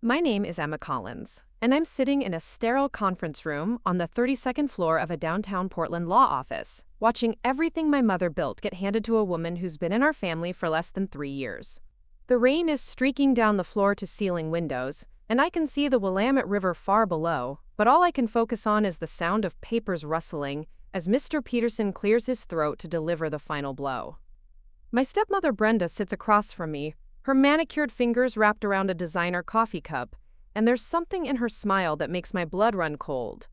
My name is Emma Collins, and I'm sitting in a sterile conference room on the 32nd floor of a downtown Portland law office, watching everything my mother built get handed to a woman who's been in our family for less than 3 years. The rain is streaking down the floor-to-ceiling windows, and I can see the Willamette River far below, but all I can focus on is the sound of papers rustling as Mr. Peterson clears his throat to deliver the final blow. My stepmother Brenda sits across from me, her manicured fingers wrapped around a designer coffee cup, and there's something in her smile that makes my blood run cold.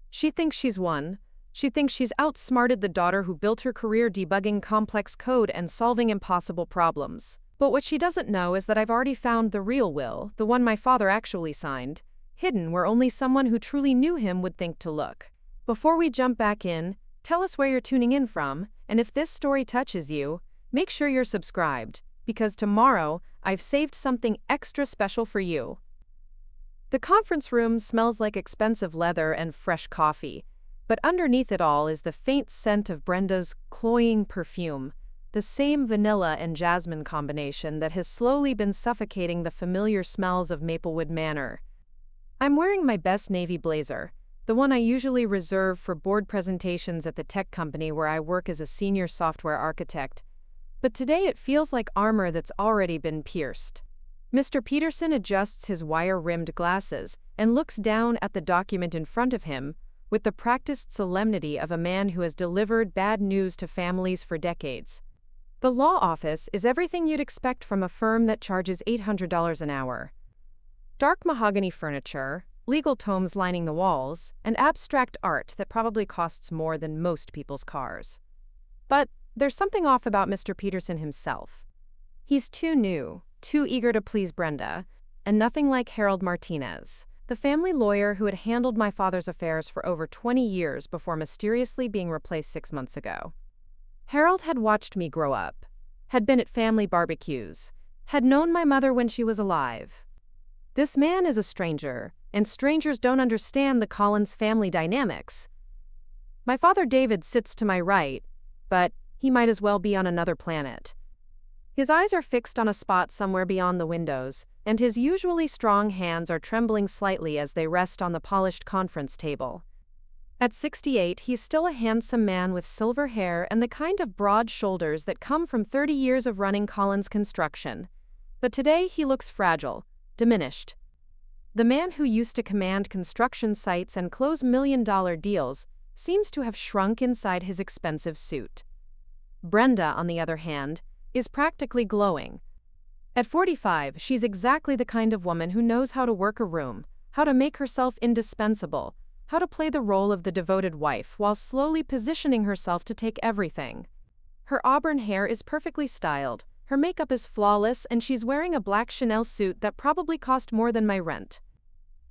She thinks she's won. She thinks she's outsmarted the daughter who built her career debugging complex code and solving impossible problems. But what she doesn't know is that I've already found the real will, the one my father actually signed, hidden where only someone who truly knew him would think to look. Before we jump back in, tell us where you're tuning in from, and if this story touches you, make sure you're subscribed, because tomorrow I've saved something extra special for you. The conference room smells like expensive leather and fresh coffee, but underneath it all is the faint scent of Brenda's cloying perfume, the same vanilla and jasmine combination that has slowly been suffocating the familiar smells of Maplewood Manor. I'm wearing my best navy blazer, the one I usually reserve for board presentations at the tech company where I work as a senior software architect. But today it feels like armor that's already been pierced. Mr. Peterson adjusts his wire-rimmed glasses and looks down at the document in front of him with the practiced solemnity of a man who has delivered bad news to families for decades. The law office is everything you'd expect from a firm that charges $800 an hour. Dark mahogany furniture, legal tomes lining the walls, and abstract art that probably costs more than most people's cars. But there's something off about Mr. Peterson himself. He's too new, too eager to please Brenda, and nothing like Harold Martinez, the family lawyer who had handled my father's affairs for over 20 years before mysteriously being replaced 6 months ago. Harold had watched me grow up, had been at family barbecues, had known my mother when she was alive. This man is a stranger, and strangers don't understand the Collins family dynamics. My father David sits to my right, but he might as well be on another planet. His eyes are fixed on a spot somewhere beyond the windows, and his usually strong hands are trembling slightly as they rest on the polished conference table. At 68, he's still a handsome man with silver hair and the kind of broad shoulders that come from 30 years of running Collins Construction. But today he looks fragile, diminished. The man who used to command construction sites and close million-dollar deals seems to have shrunk inside his expensive suit. Brenda, on the other hand, is practically glowing. At 45, she's exactly the kind of woman who knows how to work a room, how to make herself indispensable, how to play the role of the devoted wife while slowly positioning herself to take everything. Her auburn hair is perfectly styled, her makeup is flawless, and she's wearing a black Chanel suit that probably cost more than my rent.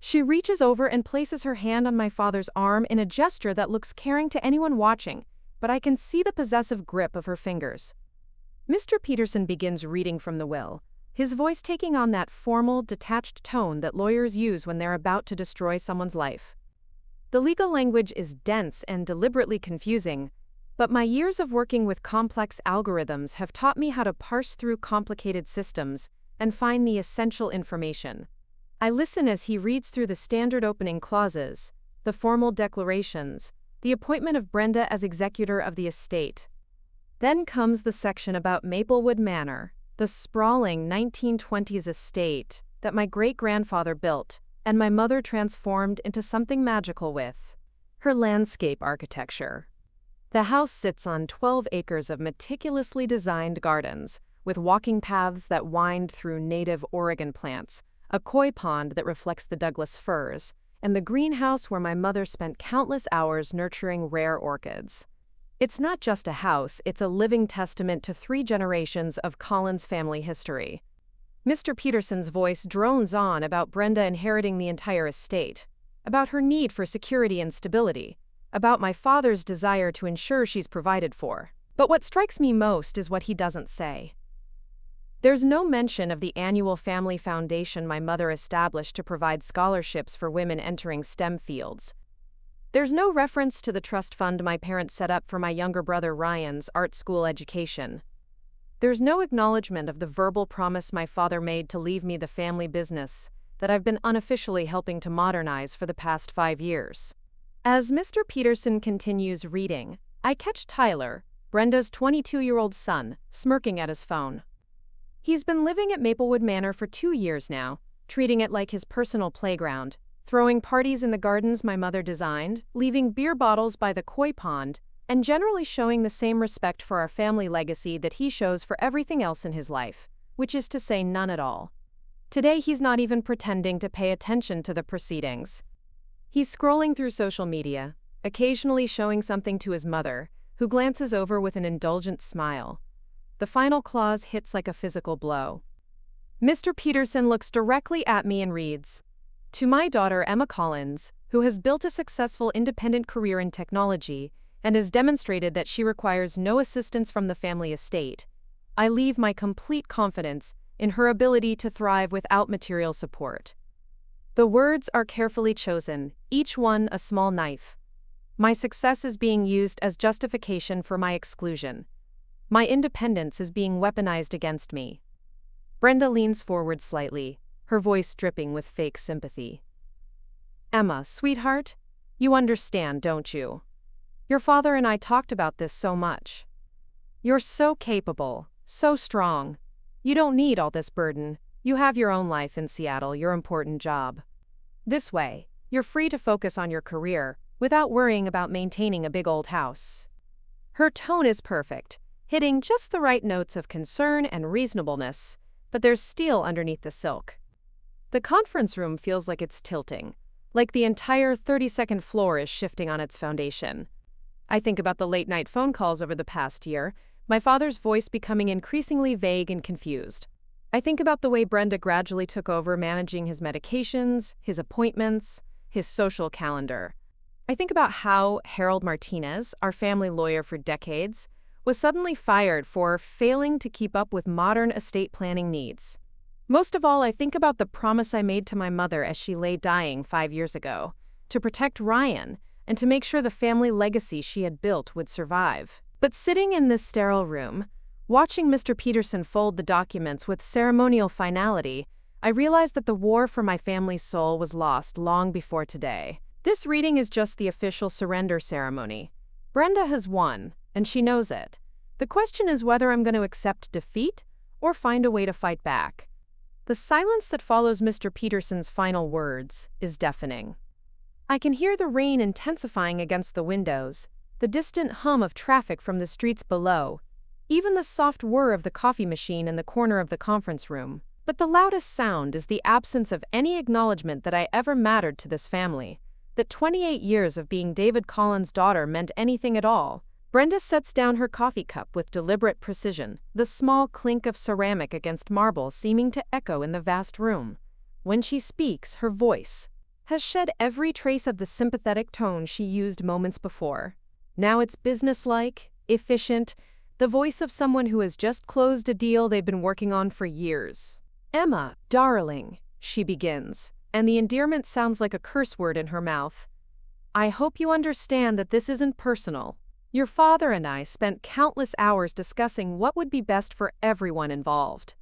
She reaches over and places her hand on my father's arm in a gesture that looks caring to anyone watching, but I can see the possessive grip of her fingers. Mr. Peterson begins reading from the will, his voice taking on that formal, detached tone that lawyers use when they're about to destroy someone's life. The legal language is dense and deliberately confusing, but my years of working with complex algorithms have taught me how to parse through complicated systems and find the essential information. I listen as he reads through the standard opening clauses, the formal declarations, the appointment of Brenda as executor of the estate. Then comes the section about Maplewood Manor, the sprawling 1920s estate that my great-grandfather built and my mother transformed into something magical with her landscape architecture. The house sits on 12 acres of meticulously designed gardens, with walking paths that wind through native Oregon plants, a koi pond that reflects the Douglas firs, and the greenhouse where my mother spent countless hours nurturing rare orchids. It's not just a house, it's a living testament to 3 generations of Collins family history. Mr. Peterson's voice drones on about Brenda inheriting the entire estate, about her need for security and stability, about my father's desire to ensure she's provided for. But what strikes me most is what he doesn't say. There's no mention of the annual family foundation my mother established to provide scholarships for women entering STEM fields. There's no reference to the trust fund my parents set up for my younger brother Ryan's art school education. There's no acknowledgement of the verbal promise my father made to leave me the family business, that I've been unofficially helping to modernize for the past 5 years. As Mr. Peterson continues reading, I catch Tyler, Brenda's 22-year-old son, smirking at his phone. He's been living at Maplewood Manor for 2 years now, treating it like his personal playground, throwing parties in the gardens my mother designed, leaving beer bottles by the koi pond, and generally showing the same respect for our family legacy that he shows for everything else in his life, which is to say none at all. Today he's not even pretending to pay attention to the proceedings. He's scrolling through social media, occasionally showing something to his mother, who glances over with an indulgent smile. The final clause hits like a physical blow. Mr. Peterson looks directly at me and reads, "To my daughter Emma Collins, who has built a successful independent career in technology and has demonstrated that she requires no assistance from the family estate, I leave my complete confidence in her ability to thrive without material support." The words are carefully chosen, each one a small knife. My success is being used as justification for my exclusion. My independence is being weaponized against me. Brenda leans forward slightly, her voice dripping with fake sympathy. "Emma, sweetheart, you understand, don't you? Your father and I talked about this so much. You're so capable, so strong. You don't need all this burden. You have your own life in Seattle, your important job. This way, you're free to focus on your career without worrying about maintaining a big old house." Her tone is perfect, hitting just the right notes of concern and reasonableness, but there's steel underneath the silk. The conference room feels like it's tilting, like the entire 32nd floor is shifting on its foundation. I think about the late-night phone calls over the past year, my father's voice becoming increasingly vague and confused. I think about the way Brenda gradually took over managing his medications, his appointments, his social calendar. I think about how Harold Martinez, our family lawyer for decades, was suddenly fired for failing to keep up with modern estate planning needs. Most of all, I think about the promise I made to my mother as she lay dying 5 years ago, to protect Ryan and to make sure the family legacy she had built would survive. But sitting in this sterile room, watching Mr. Peterson fold the documents with ceremonial finality, I realized that the war for my family's soul was lost long before today. This reading is just the official surrender ceremony. Brenda has won, and she knows it. The question is whether I'm going to accept defeat or find a way to fight back. The silence that follows Mr. Peterson's final words is deafening. I can hear the rain intensifying against the windows, the distant hum of traffic from the streets below, even the soft whir of the coffee machine in the corner of the conference room. But the loudest sound is the absence of any acknowledgement that I ever mattered to this family, that 28 years of being David Collins' daughter meant anything at all. Brenda sets down her coffee cup with deliberate precision, the small clink of ceramic against marble seeming to echo in the vast room. When she speaks, her voice has shed every trace of the sympathetic tone she used moments before. Now it's businesslike, efficient, the voice of someone who has just closed a deal they've been working on for years. "Emma, darling," she begins, and the endearment sounds like a curse word in her mouth. "I hope you understand that this isn't personal. Your father and I spent countless hours discussing what would be best for everyone involved.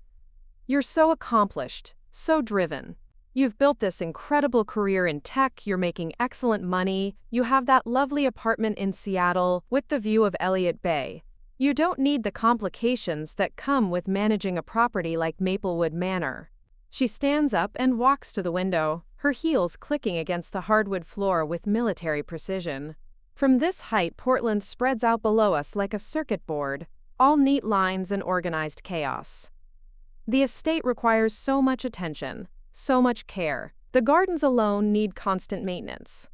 You're so accomplished, so driven. You've built this incredible career in tech, you're making excellent money, you have that lovely apartment in Seattle with the view of Elliott Bay. You don't need the complications that come with managing a property like Maplewood Manor." She stands up and walks to the window, her heels clicking against the hardwood floor with military precision. From this height, Portland spreads out below us like a circuit board, all neat lines and organized chaos. The estate requires so much attention, so much care. The gardens alone need constant maintenance.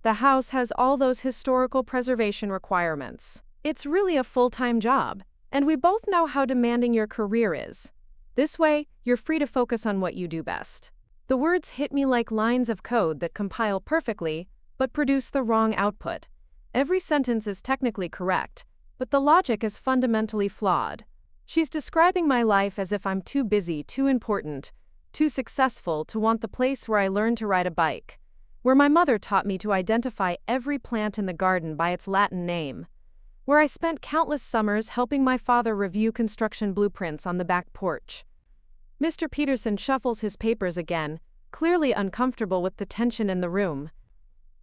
The house has all those historical preservation requirements. It's really a full-time job, and we both know how demanding your career is. This way, you're free to focus on what you do best. The words hit me like lines of code that compile perfectly, but produce the wrong output. Every sentence is technically correct, but the logic is fundamentally flawed. She's describing my life as if I'm too busy, too important, too successful to want the place where I learned to ride a bike, where my mother taught me to identify every plant in the garden by its Latin name, where I spent countless summers helping my father review construction blueprints on the back porch. Mr. Peterson shuffles his papers again, clearly uncomfortable with the tension in the room.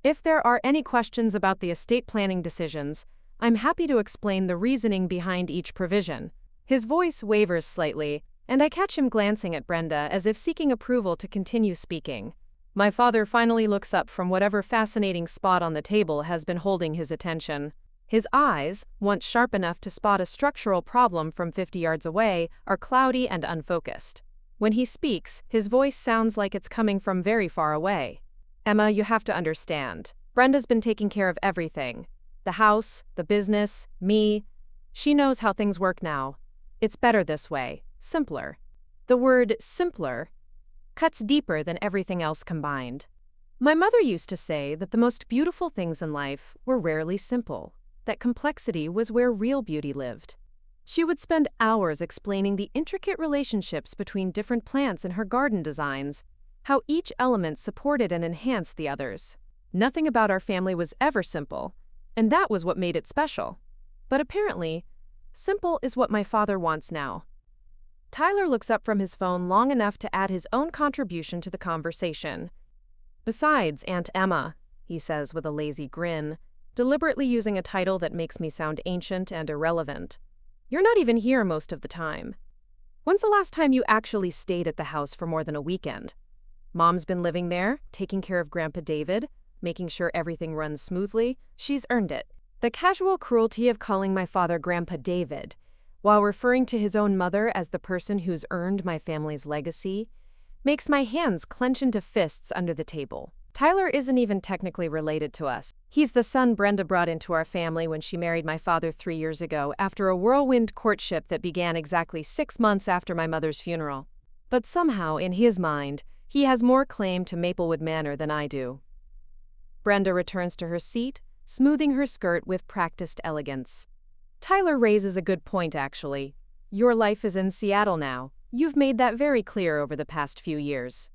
If there are any questions about the estate planning decisions, I'm happy to explain the reasoning behind each provision. His voice wavers slightly, and I catch him glancing at Brenda as if seeking approval to continue speaking. My father finally looks up from whatever fascinating spot on the table has been holding his attention. His eyes, once sharp enough to spot a structural problem from 50 yards away, are cloudy and unfocused. When he speaks, his voice sounds like it's coming from very far away. Emma, you have to understand. Brenda's been taking care of everything. The house, the business, me. She knows how things work now. It's better this way, simpler. The word simpler cuts deeper than everything else combined. My mother used to say that the most beautiful things in life were rarely simple, that complexity was where real beauty lived. She would spend hours explaining the intricate relationships between different plants in her garden designs, how each element supported and enhanced the others. Nothing about our family was ever simple, and that was what made it special. But apparently, simple is what my father wants now. Tyler looks up from his phone long enough to add his own contribution to the conversation. Besides, Aunt Emma, he says with a lazy grin, deliberately using a title that makes me sound ancient and irrelevant. You're not even here most of the time. When's the last time you actually stayed at the house for more than a weekend? Mom's been living there, taking care of Grandpa David, making sure everything runs smoothly. She's earned it. The casual cruelty of calling my father Grandpa David, while referring to his own mother as the person who's earned my family's legacy, makes my hands clench into fists under the table. Tyler isn't even technically related to us. He's the son Brenda brought into our family when she married my father 3 years ago after a whirlwind courtship that began exactly 6 months after my mother's funeral. But somehow, in his mind, he has more claim to Maplewood Manor than I do. Brenda returns to her seat, smoothing her skirt with practiced elegance. Tyler raises a good point, actually. Your life is in Seattle now. You've made that very clear over the past few years.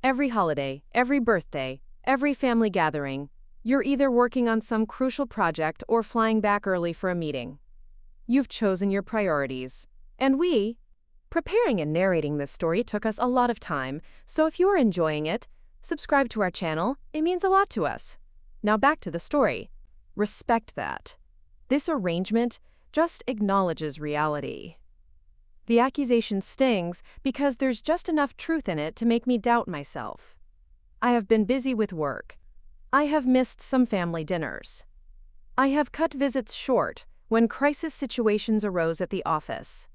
Every holiday, every birthday, every family gathering, you're either working on some crucial project or flying back early for a meeting. You've chosen your priorities. And preparing and narrating this story took us a lot of time, so if you're enjoying it, subscribe to our channel. It means a lot to us. Now back to the story. Respect that. This arrangement just acknowledges reality. The accusation stings because there's just enough truth in it to make me doubt myself. I have been busy with work. I have missed some family dinners. I have cut visits short when crisis situations arose at the office.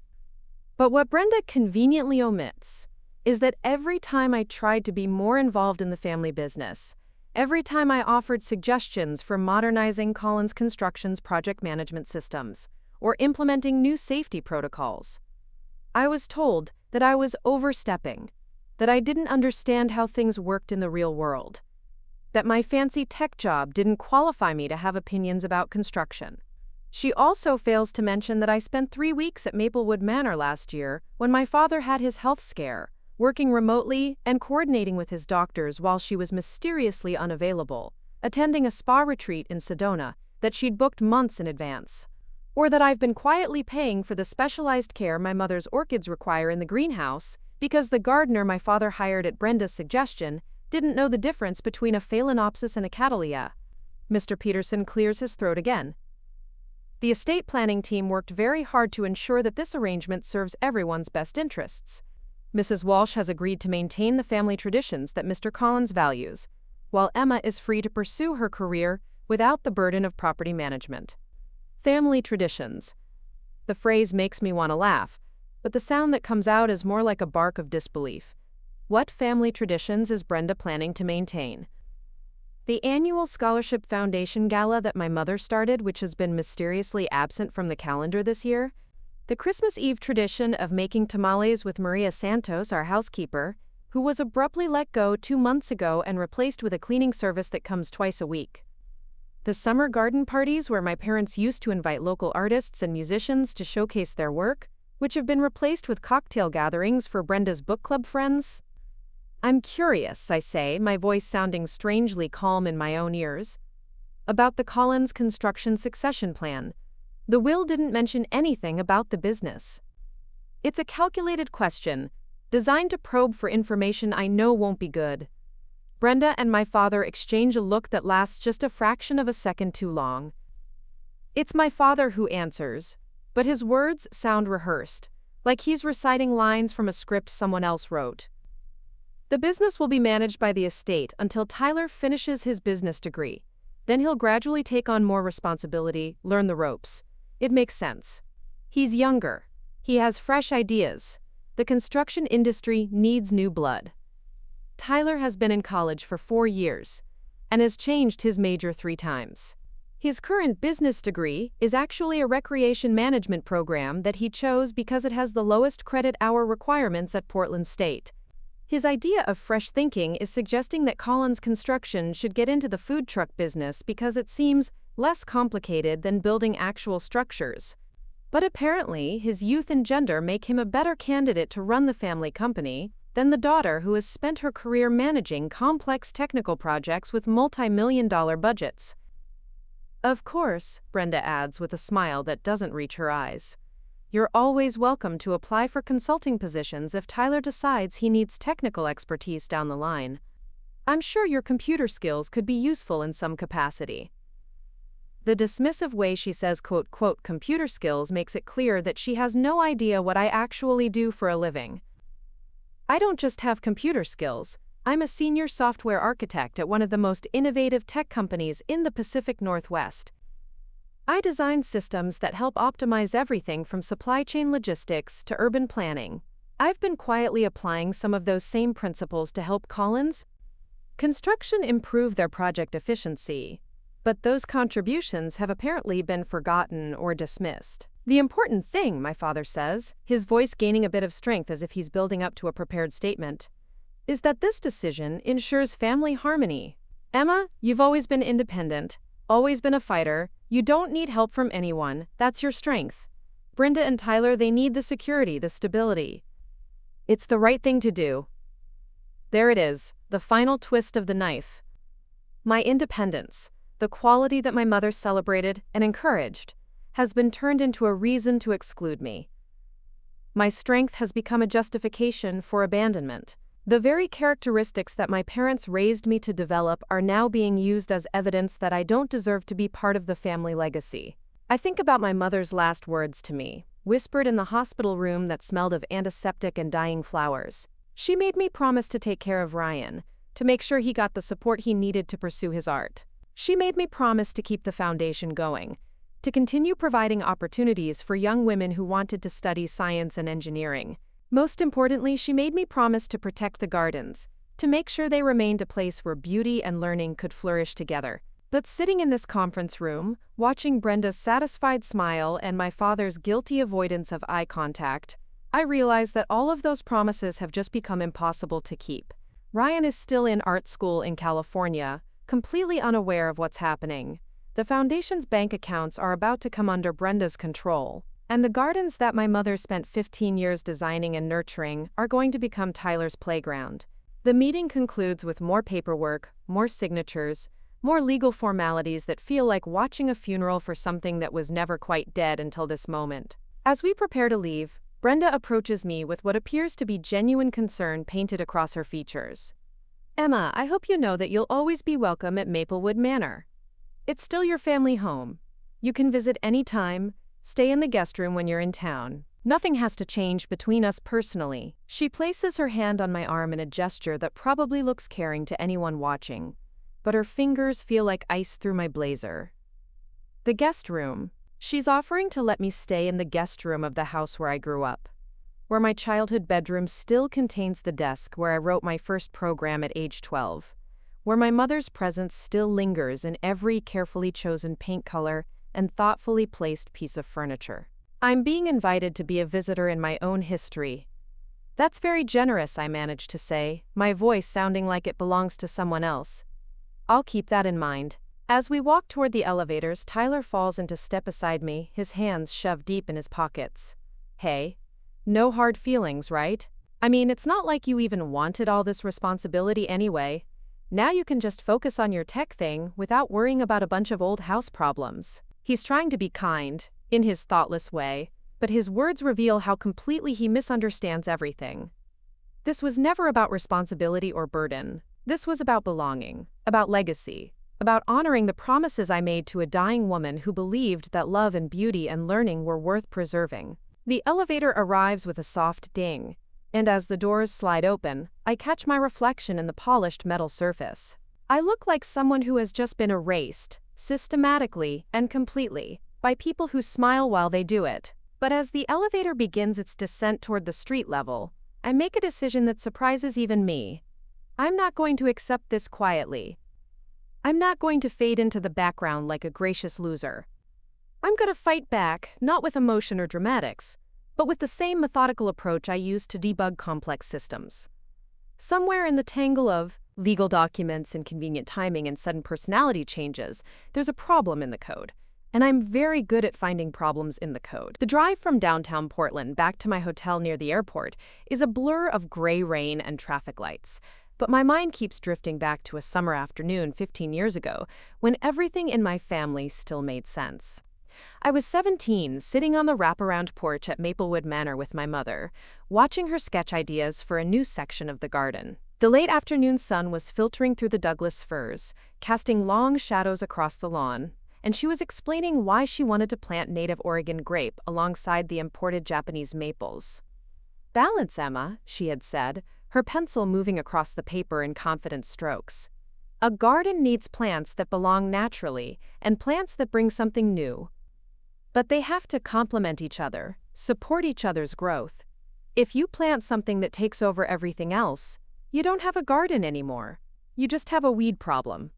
But what Brenda conveniently omits is that every time I tried to be more involved in the family business, every time I offered suggestions for modernizing Collins Construction's project management systems or implementing new safety protocols, I was told that I was overstepping, that I didn't understand how things worked in the real world, that my fancy tech job didn't qualify me to have opinions about construction. She also fails to mention that I spent 3 weeks at Maplewood Manor last year when my father had his health scare, working remotely and coordinating with his doctors while she was mysteriously unavailable, attending a spa retreat in Sedona that she'd booked months in advance. Or that I've been quietly paying for the specialized care my mother's orchids require in the greenhouse because the gardener my father hired at Brenda's suggestion didn't know the difference between a phalaenopsis and a cattleya. Mr. Peterson clears his throat again. The estate planning team worked very hard to ensure that this arrangement serves everyone's best interests. Mrs. Walsh has agreed to maintain the family traditions that Mr. Collins values, while Emma is free to pursue her career without the burden of property management. Family traditions. The phrase makes me want to laugh, but the sound that comes out is more like a bark of disbelief. What family traditions is Brenda planning to maintain? The annual Scholarship Foundation Gala that my mother started, which has been mysteriously absent from the calendar this year? The Christmas Eve tradition of making tamales with Maria Santos, our housekeeper, who was abruptly let go 2 months ago and replaced with a cleaning service that comes twice a week? The summer garden parties where my parents used to invite local artists and musicians to showcase their work, which have been replaced with cocktail gatherings for Brenda's book club friends? I'm curious, I say, my voice sounding strangely calm in my own ears, about the Collins Construction succession plan. The will didn't mention anything about the business. It's a calculated question, designed to probe for information I know won't be good. Brenda and my father exchange a look that lasts just a fraction of a second too long. It's my father who answers, but his words sound rehearsed, like he's reciting lines from a script someone else wrote. The business will be managed by the estate until Tyler finishes his business degree. Then he'll gradually take on more responsibility, learn the ropes. It makes sense. He's younger. He has fresh ideas. The construction industry needs new blood. Tyler has been in college for 4 years and has changed his major 3 times. His current business degree is actually a recreation management program that he chose because it has the lowest credit hour requirements at Portland State. His idea of fresh thinking is suggesting that Collins Construction should get into the food truck business because it seems less complicated than building actual structures. But apparently, his youth and gender make him a better candidate to run the family company than the daughter who has spent her career managing complex technical projects with multi-million-dollar budgets. Of course, Brenda adds with a smile that doesn't reach her eyes. You're always welcome to apply for consulting positions if Tyler decides he needs technical expertise down the line. I'm sure your computer skills could be useful in some capacity. The dismissive way she says quote, computer skills makes it clear that she has no idea what I actually do for a living. I don't just have computer skills, I'm a senior software architect at one of the most innovative tech companies in the Pacific Northwest. I design systems that help optimize everything from supply chain logistics to urban planning. I've been quietly applying some of those same principles to help Collins Construction improve their project efficiency, but those contributions have apparently been forgotten or dismissed. The important thing, my father says, his voice gaining a bit of strength as if he's building up to a prepared statement, is that this decision ensures family harmony. Emma, you've always been independent, always been a fighter, you don't need help from anyone, that's your strength. Brenda and Tyler, they need the security, the stability. It's the right thing to do. There it is, the final twist of the knife. My independence, the quality that my mother celebrated and encouraged, has been turned into a reason to exclude me. My strength has become a justification for abandonment. The very characteristics that my parents raised me to develop are now being used as evidence that I don't deserve to be part of the family legacy. I think about my mother's last words to me, whispered in the hospital room that smelled of antiseptic and dying flowers. She made me promise to take care of Ryan, to make sure he got the support he needed to pursue his art. She made me promise to keep the foundation going, to continue providing opportunities for young women who wanted to study science and engineering. Most importantly, she made me promise to protect the gardens, to make sure they remained a place where beauty and learning could flourish together. But sitting in this conference room, watching Brenda's satisfied smile and my father's guilty avoidance of eye contact, I realize that all of those promises have just become impossible to keep. Ryan is still in art school in California, completely unaware of what's happening. The foundation's bank accounts are about to come under Brenda's control, and the gardens that my mother spent 15 years designing and nurturing are going to become Tyler's playground. The meeting concludes with more paperwork, more signatures, more legal formalities that feel like watching a funeral for something that was never quite dead until this moment. As we prepare to leave, Brenda approaches me with what appears to be genuine concern painted across her features. Emma, I hope you know that you'll always be welcome at Maplewood Manor. It's still your family home. You can visit any time, stay in the guest room when you're in town. Nothing has to change between us personally. She places her hand on my arm in a gesture that probably looks caring to anyone watching, but her fingers feel like ice through my blazer. The guest room. She's offering to let me stay in the guest room of the house where I grew up, where my childhood bedroom still contains the desk where I wrote my first program at age 12, where my mother's presence still lingers in every carefully chosen paint color and thoughtfully placed piece of furniture. I'm being invited to be a visitor in my own history. That's very generous, I managed to say, my voice sounding like it belongs to someone else. I'll keep that in mind. As we walk toward the elevators, Tyler falls into step beside me, his hands shoved deep in his pockets. Hey, no hard feelings, right? I mean, it's not like you even wanted all this responsibility anyway. Now you can just focus on your tech thing without worrying about a bunch of old house problems. He's trying to be kind, in his thoughtless way, but his words reveal how completely he misunderstands everything. This was never about responsibility or burden. This was about belonging, about legacy, about honoring the promises I made to a dying woman who believed that love and beauty and learning were worth preserving. The elevator arrives with a soft ding, and as the doors slide open, I catch my reflection in the polished metal surface. I look like someone who has just been erased, systematically and completely, by people who smile while they do it. But as the elevator begins its descent toward the street level, I make a decision that surprises even me. I'm not going to accept this quietly. I'm not going to fade into the background like a gracious loser. I'm going to fight back, not with emotion or dramatics, but with the same methodical approach I use to debug complex systems. Somewhere in the tangle of legal documents, inconvenient timing, and sudden personality changes, there's a problem in the code. And I'm very good at finding problems in the code. The drive from downtown Portland back to my hotel near the airport is a blur of gray rain and traffic lights. But my mind keeps drifting back to a summer afternoon 15 years ago when everything in my family still made sense. I was 17, sitting on the wraparound porch at Maplewood Manor with my mother, watching her sketch ideas for a new section of the garden. The late afternoon sun was filtering through the Douglas firs, casting long shadows across the lawn, and she was explaining why she wanted to plant native Oregon grape alongside the imported Japanese maples. "Balance, Emma," she had said, her pencil moving across the paper in confident strokes. "A garden needs plants that belong naturally and plants that bring something new. But they have to complement each other, support each other's growth. If you plant something that takes over everything else, you don't have a garden anymore. You just have a weed problem."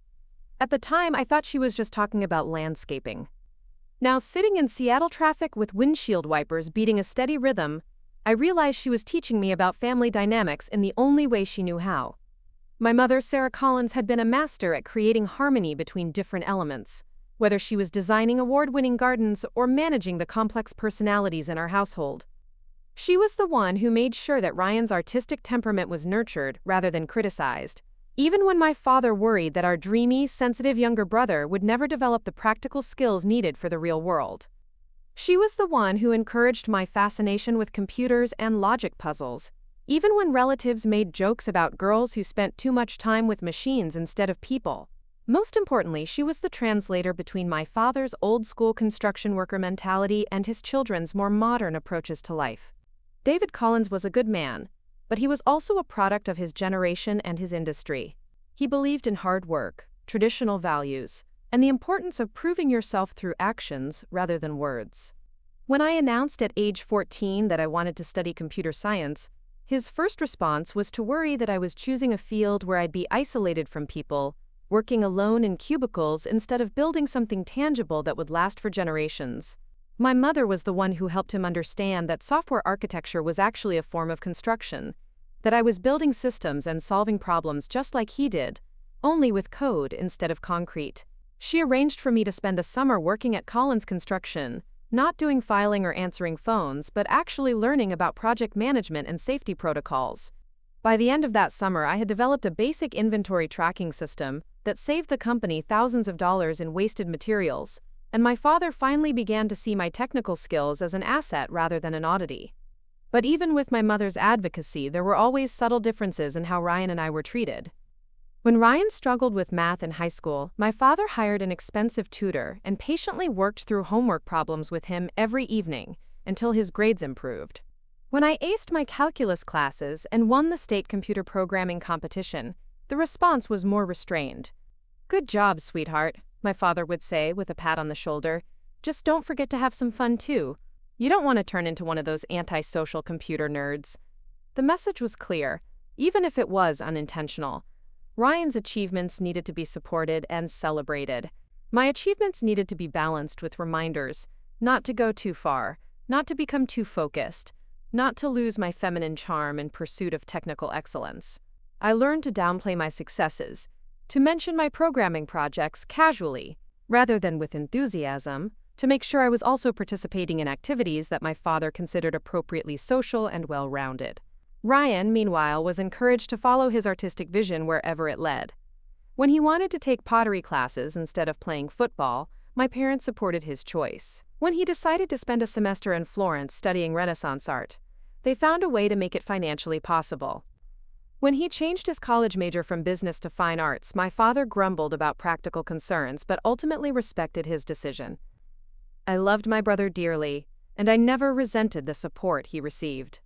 At the time, I thought she was just talking about landscaping. Now, sitting in Seattle traffic with windshield wipers beating a steady rhythm, I realized she was teaching me about family dynamics in the only way she knew how. My mother, Sarah Collins, had been a master at creating harmony between different elements, whether she was designing award-winning gardens or managing the complex personalities in our household. She was the one who made sure that Ryan's artistic temperament was nurtured rather than criticized, even when my father worried that our dreamy, sensitive younger brother would never develop the practical skills needed for the real world. She was the one who encouraged my fascination with computers and logic puzzles, even when relatives made jokes about girls who spent too much time with machines instead of people. Most importantly, she was the translator between my father's old-school construction worker mentality and his children's more modern approaches to life. David Collins was a good man, but he was also a product of his generation and his industry. He believed in hard work, traditional values, and the importance of proving yourself through actions rather than words. When I announced at age 14 that I wanted to study computer science, his first response was to worry that I was choosing a field where I'd be isolated from people, working alone in cubicles instead of building something tangible that would last for generations. My mother was the one who helped him understand that software architecture was actually a form of construction, that I was building systems and solving problems just like he did, only with code instead of concrete. She arranged for me to spend a summer working at Collins Construction, not doing filing or answering phones, but actually learning about project management and safety protocols. By the end of that summer, I had developed a basic inventory tracking system that saved the company thousands of dollars in wasted materials, and my father finally began to see my technical skills as an asset rather than an oddity. But even with my mother's advocacy, there were always subtle differences in how Ryan and I were treated. When Ryan struggled with math in high school, my father hired an expensive tutor and patiently worked through homework problems with him every evening until his grades improved. When I aced my calculus classes and won the state computer programming competition, the response was more restrained. "Good job, sweetheart," my father would say with a pat on the shoulder. "Just don't forget to have some fun too. You don't want to turn into one of those antisocial computer nerds." The message was clear, even if it was unintentional. Ryan's achievements needed to be supported and celebrated. My achievements needed to be balanced with reminders, not to go too far, not to become too focused, not to lose my feminine charm in pursuit of technical excellence. I learned to downplay my successes, to mention my programming projects casually, rather than with enthusiasm, to make sure I was also participating in activities that my father considered appropriately social and well-rounded. Ryan, meanwhile, was encouraged to follow his artistic vision wherever it led. When he wanted to take pottery classes instead of playing football, my parents supported his choice. When he decided to spend a semester in Florence studying Renaissance art, they found a way to make it financially possible. When he changed his college major from business to fine arts, my father grumbled about practical concerns but ultimately respected his decision. I loved my brother dearly, and I never resented the support he received.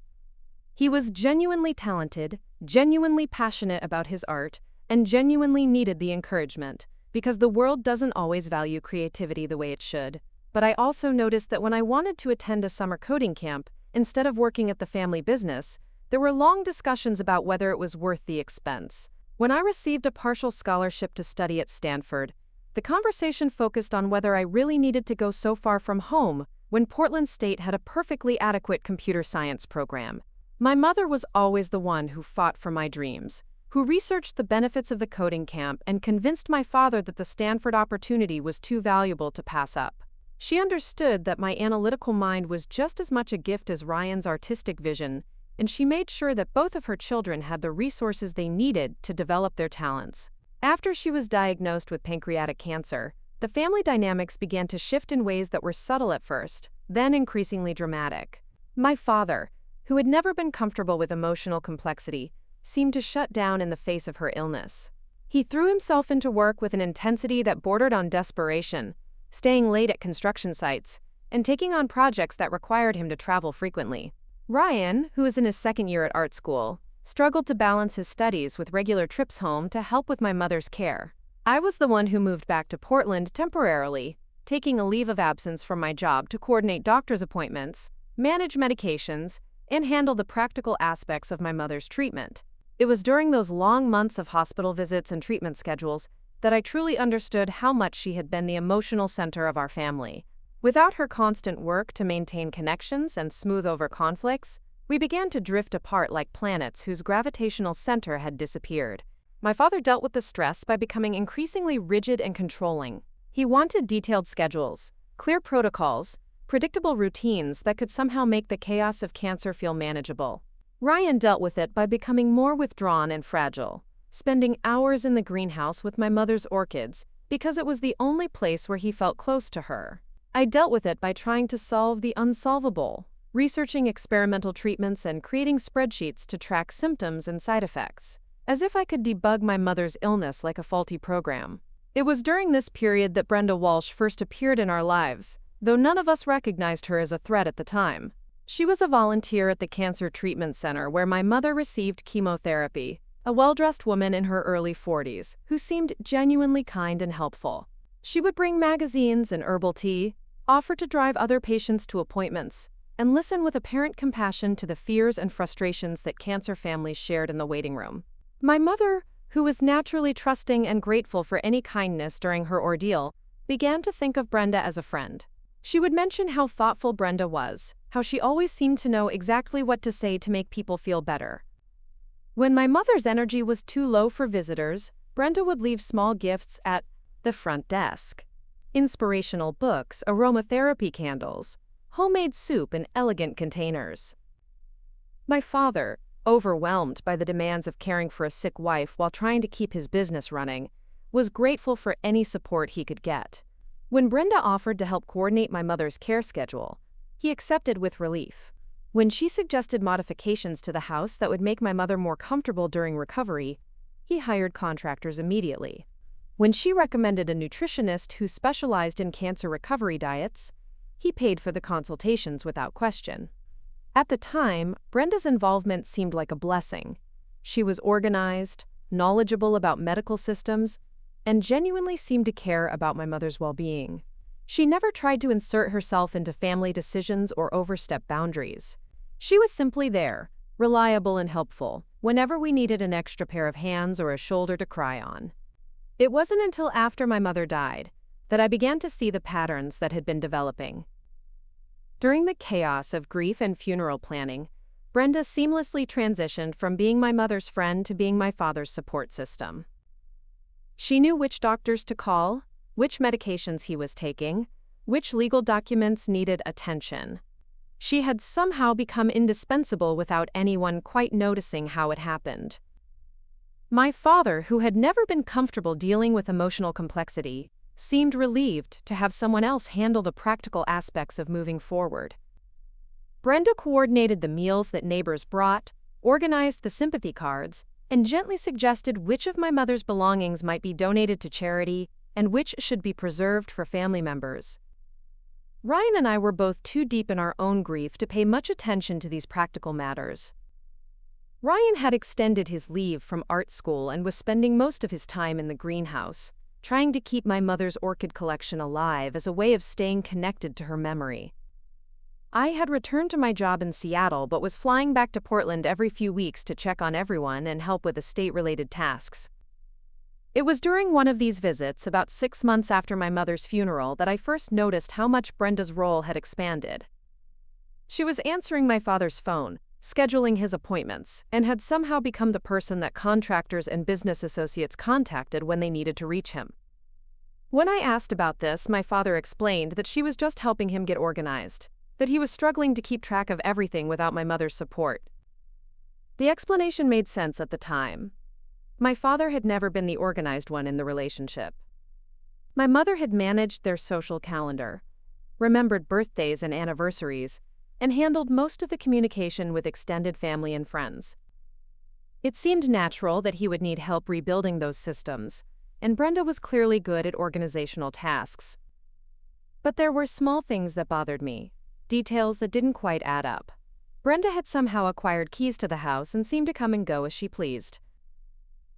He was genuinely talented, genuinely passionate about his art, and genuinely needed the encouragement, because the world doesn't always value creativity the way it should. But I also noticed that when I wanted to attend a summer coding camp, instead of working at the family business, there were long discussions about whether it was worth the expense. When I received a partial scholarship to study at Stanford, the conversation focused on whether I really needed to go so far from home when Portland State had a perfectly adequate computer science program. My mother was always the one who fought for my dreams, who researched the benefits of the coding camp and convinced my father that the Stanford opportunity was too valuable to pass up. She understood that my analytical mind was just as much a gift as Ryan's artistic vision, and she made sure that both of her children had the resources they needed to develop their talents. After she was diagnosed with pancreatic cancer, the family dynamics began to shift in ways that were subtle at first, then increasingly dramatic. My father, who had never been comfortable with emotional complexity, seemed to shut down in the face of her illness. He threw himself into work with an intensity that bordered on desperation, staying late at construction sites, and taking on projects that required him to travel frequently. Ryan, who was in his second year at art school, struggled to balance his studies with regular trips home to help with my mother's care. I was the one who moved back to Portland temporarily, taking a leave of absence from my job to coordinate doctor's appointments, manage medications, and handle the practical aspects of my mother's treatment. It was during those long months of hospital visits and treatment schedules that I truly understood how much she had been the emotional center of our family. Without her constant work to maintain connections and smooth over conflicts, we began to drift apart like planets whose gravitational center had disappeared. My father dealt with the stress by becoming increasingly rigid and controlling. He wanted detailed schedules, clear protocols, predictable routines that could somehow make the chaos of cancer feel manageable. Ryan dealt with it by becoming more withdrawn and fragile, spending hours in the greenhouse with my mother's orchids because it was the only place where he felt close to her. I dealt with it by trying to solve the unsolvable, researching experimental treatments and creating spreadsheets to track symptoms and side effects, as if I could debug my mother's illness like a faulty program. It was during this period that Brenda Walsh first appeared in our lives, though none of us recognized her as a threat at the time. She was a volunteer at the Cancer Treatment Center where my mother received chemotherapy, a well-dressed woman in her early 40s who seemed genuinely kind and helpful. She would bring magazines and herbal tea, offer to drive other patients to appointments, and listen with apparent compassion to the fears and frustrations that cancer families shared in the waiting room. My mother, who was naturally trusting and grateful for any kindness during her ordeal, began to think of Brenda as a friend. She would mention how thoughtful Brenda was, how she always seemed to know exactly what to say to make people feel better. When my mother's energy was too low for visitors, Brenda would leave small gifts at the front desk. Inspirational books, aromatherapy candles, homemade soup in elegant containers. My father, overwhelmed by the demands of caring for a sick wife while trying to keep his business running, was grateful for any support he could get. When Brenda offered to help coordinate my mother's care schedule, he accepted with relief. When she suggested modifications to the house that would make my mother more comfortable during recovery, he hired contractors immediately. When she recommended a nutritionist who specialized in cancer recovery diets, he paid for the consultations without question. At the time, Brenda's involvement seemed like a blessing. She was organized, knowledgeable about medical systems, and genuinely seemed to care about my mother's well-being. She never tried to insert herself into family decisions or overstep boundaries. She was simply there, reliable and helpful, whenever we needed an extra pair of hands or a shoulder to cry on. It wasn't until after my mother died that I began to see the patterns that had been developing. During the chaos of grief and funeral planning, Brenda seamlessly transitioned from being my mother's friend to being my father's support system. She knew which doctors to call, which medications he was taking, which legal documents needed attention. She had somehow become indispensable without anyone quite noticing how it happened. My father, who had never been comfortable dealing with emotional complexity, seemed relieved to have someone else handle the practical aspects of moving forward. Brenda coordinated the meals that neighbors brought, organized the sympathy cards, and gently suggested which of my mother's belongings might be donated to charity and which should be preserved for family members. Ryan and I were both too deep in our own grief to pay much attention to these practical matters. Ryan had extended his leave from art school and was spending most of his time in the greenhouse, trying to keep my mother's orchid collection alive as a way of staying connected to her memory. I had returned to my job in Seattle but was flying back to Portland every few weeks to check on everyone and help with estate-related tasks. It was during one of these visits, about 6 months after my mother's funeral, that I first noticed how much Brenda's role had expanded. She was answering my father's phone, scheduling his appointments, and had somehow become the person that contractors and business associates contacted when they needed to reach him. When I asked about this, my father explained that she was just helping him get organized, that he was struggling to keep track of everything without my mother's support. The explanation made sense at the time. My father had never been the organized one in the relationship. My mother had managed their social calendar, remembered birthdays and anniversaries, and handled most of the communication with extended family and friends. It seemed natural that he would need help rebuilding those systems, and Brenda was clearly good at organizational tasks. But there were small things that bothered me, details that didn't quite add up. Brenda had somehow acquired keys to the house and seemed to come and go as she pleased.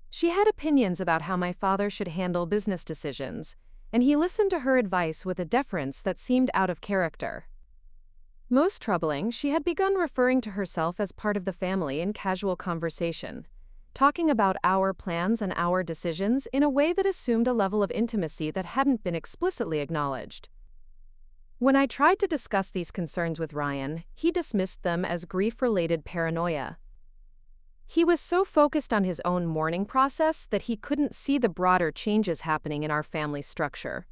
She had opinions about how my father should handle business decisions, and he listened to her advice with a deference that seemed out of character. Most troubling, she had begun referring to herself as part of the family in casual conversation, talking about our plans and our decisions in a way that assumed a level of intimacy that hadn't been explicitly acknowledged. When I tried to discuss these concerns with Ryan, he dismissed them as grief-related paranoia. He was so focused on his own mourning process that he couldn't see the broader changes happening in our family structure.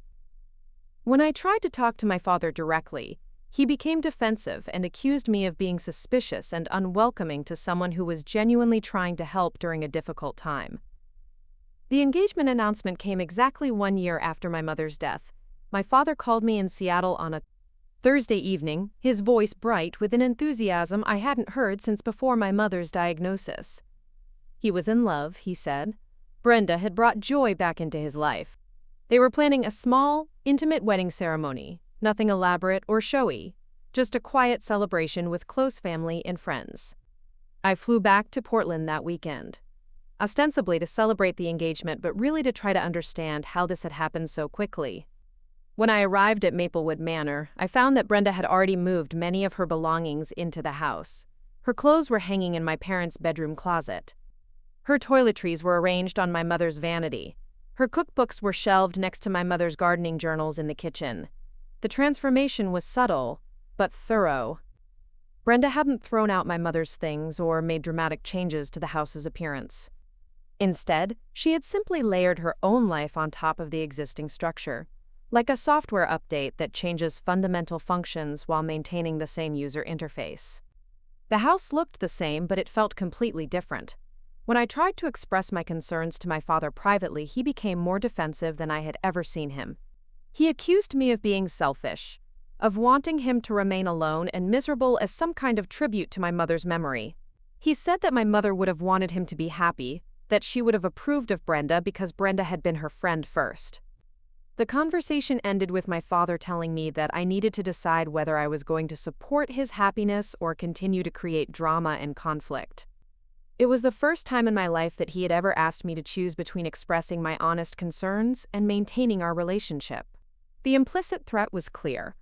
When I tried to talk to my father directly, he became defensive and accused me of being suspicious and unwelcoming to someone who was genuinely trying to help during a difficult time. The engagement announcement came exactly 1 year after my mother's death. My father called me in Seattle on a Thursday evening, his voice bright with an enthusiasm I hadn't heard since before my mother's diagnosis. He was in love, he said. Brenda had brought joy back into his life. They were planning a small, intimate wedding ceremony, nothing elaborate or showy, just a quiet celebration with close family and friends. I flew back to Portland that weekend, ostensibly to celebrate the engagement, but really to try to understand how this had happened so quickly. When I arrived at Maplewood Manor, I found that Brenda had already moved many of her belongings into the house. Her clothes were hanging in my parents' bedroom closet. Her toiletries were arranged on my mother's vanity. Her cookbooks were shelved next to my mother's gardening journals in the kitchen. The transformation was subtle, but thorough. Brenda hadn't thrown out my mother's things or made dramatic changes to the house's appearance. Instead, she had simply layered her own life on top of the existing structure, like a software update that changes fundamental functions while maintaining the same user interface. The house looked the same, but it felt completely different. When I tried to express my concerns to my father privately, he became more defensive than I had ever seen him. He accused me of being selfish, of wanting him to remain alone and miserable as some kind of tribute to my mother's memory. He said that my mother would have wanted him to be happy, that she would have approved of Brenda because Brenda had been her friend first. The conversation ended with my father telling me that I needed to decide whether I was going to support his happiness or continue to create drama and conflict. It was the first time in my life that he had ever asked me to choose between expressing my honest concerns and maintaining our relationship. The implicit threat was clear: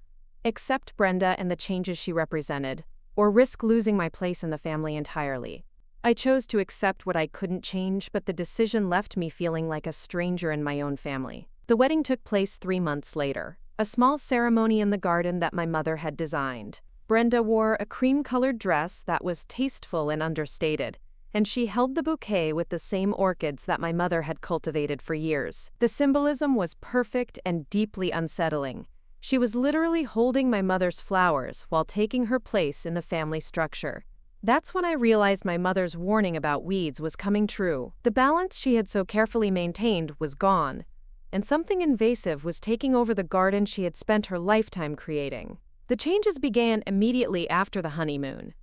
accept Brenda and the changes she represented, or risk losing my place in the family entirely. I chose to accept what I couldn't change, but the decision left me feeling like a stranger in my own family. The wedding took place 3 months later, a small ceremony in the garden that my mother had designed. Brenda wore a cream-colored dress that was tasteful and understated, and she held the bouquet with the same orchids that my mother had cultivated for years. The symbolism was perfect and deeply unsettling. She was literally holding my mother's flowers while taking her place in the family structure. That's when I realized my mother's warning about weeds was coming true. The balance she had so carefully maintained was gone, and something invasive was taking over the garden she had spent her lifetime creating. The changes began immediately after the honeymoon.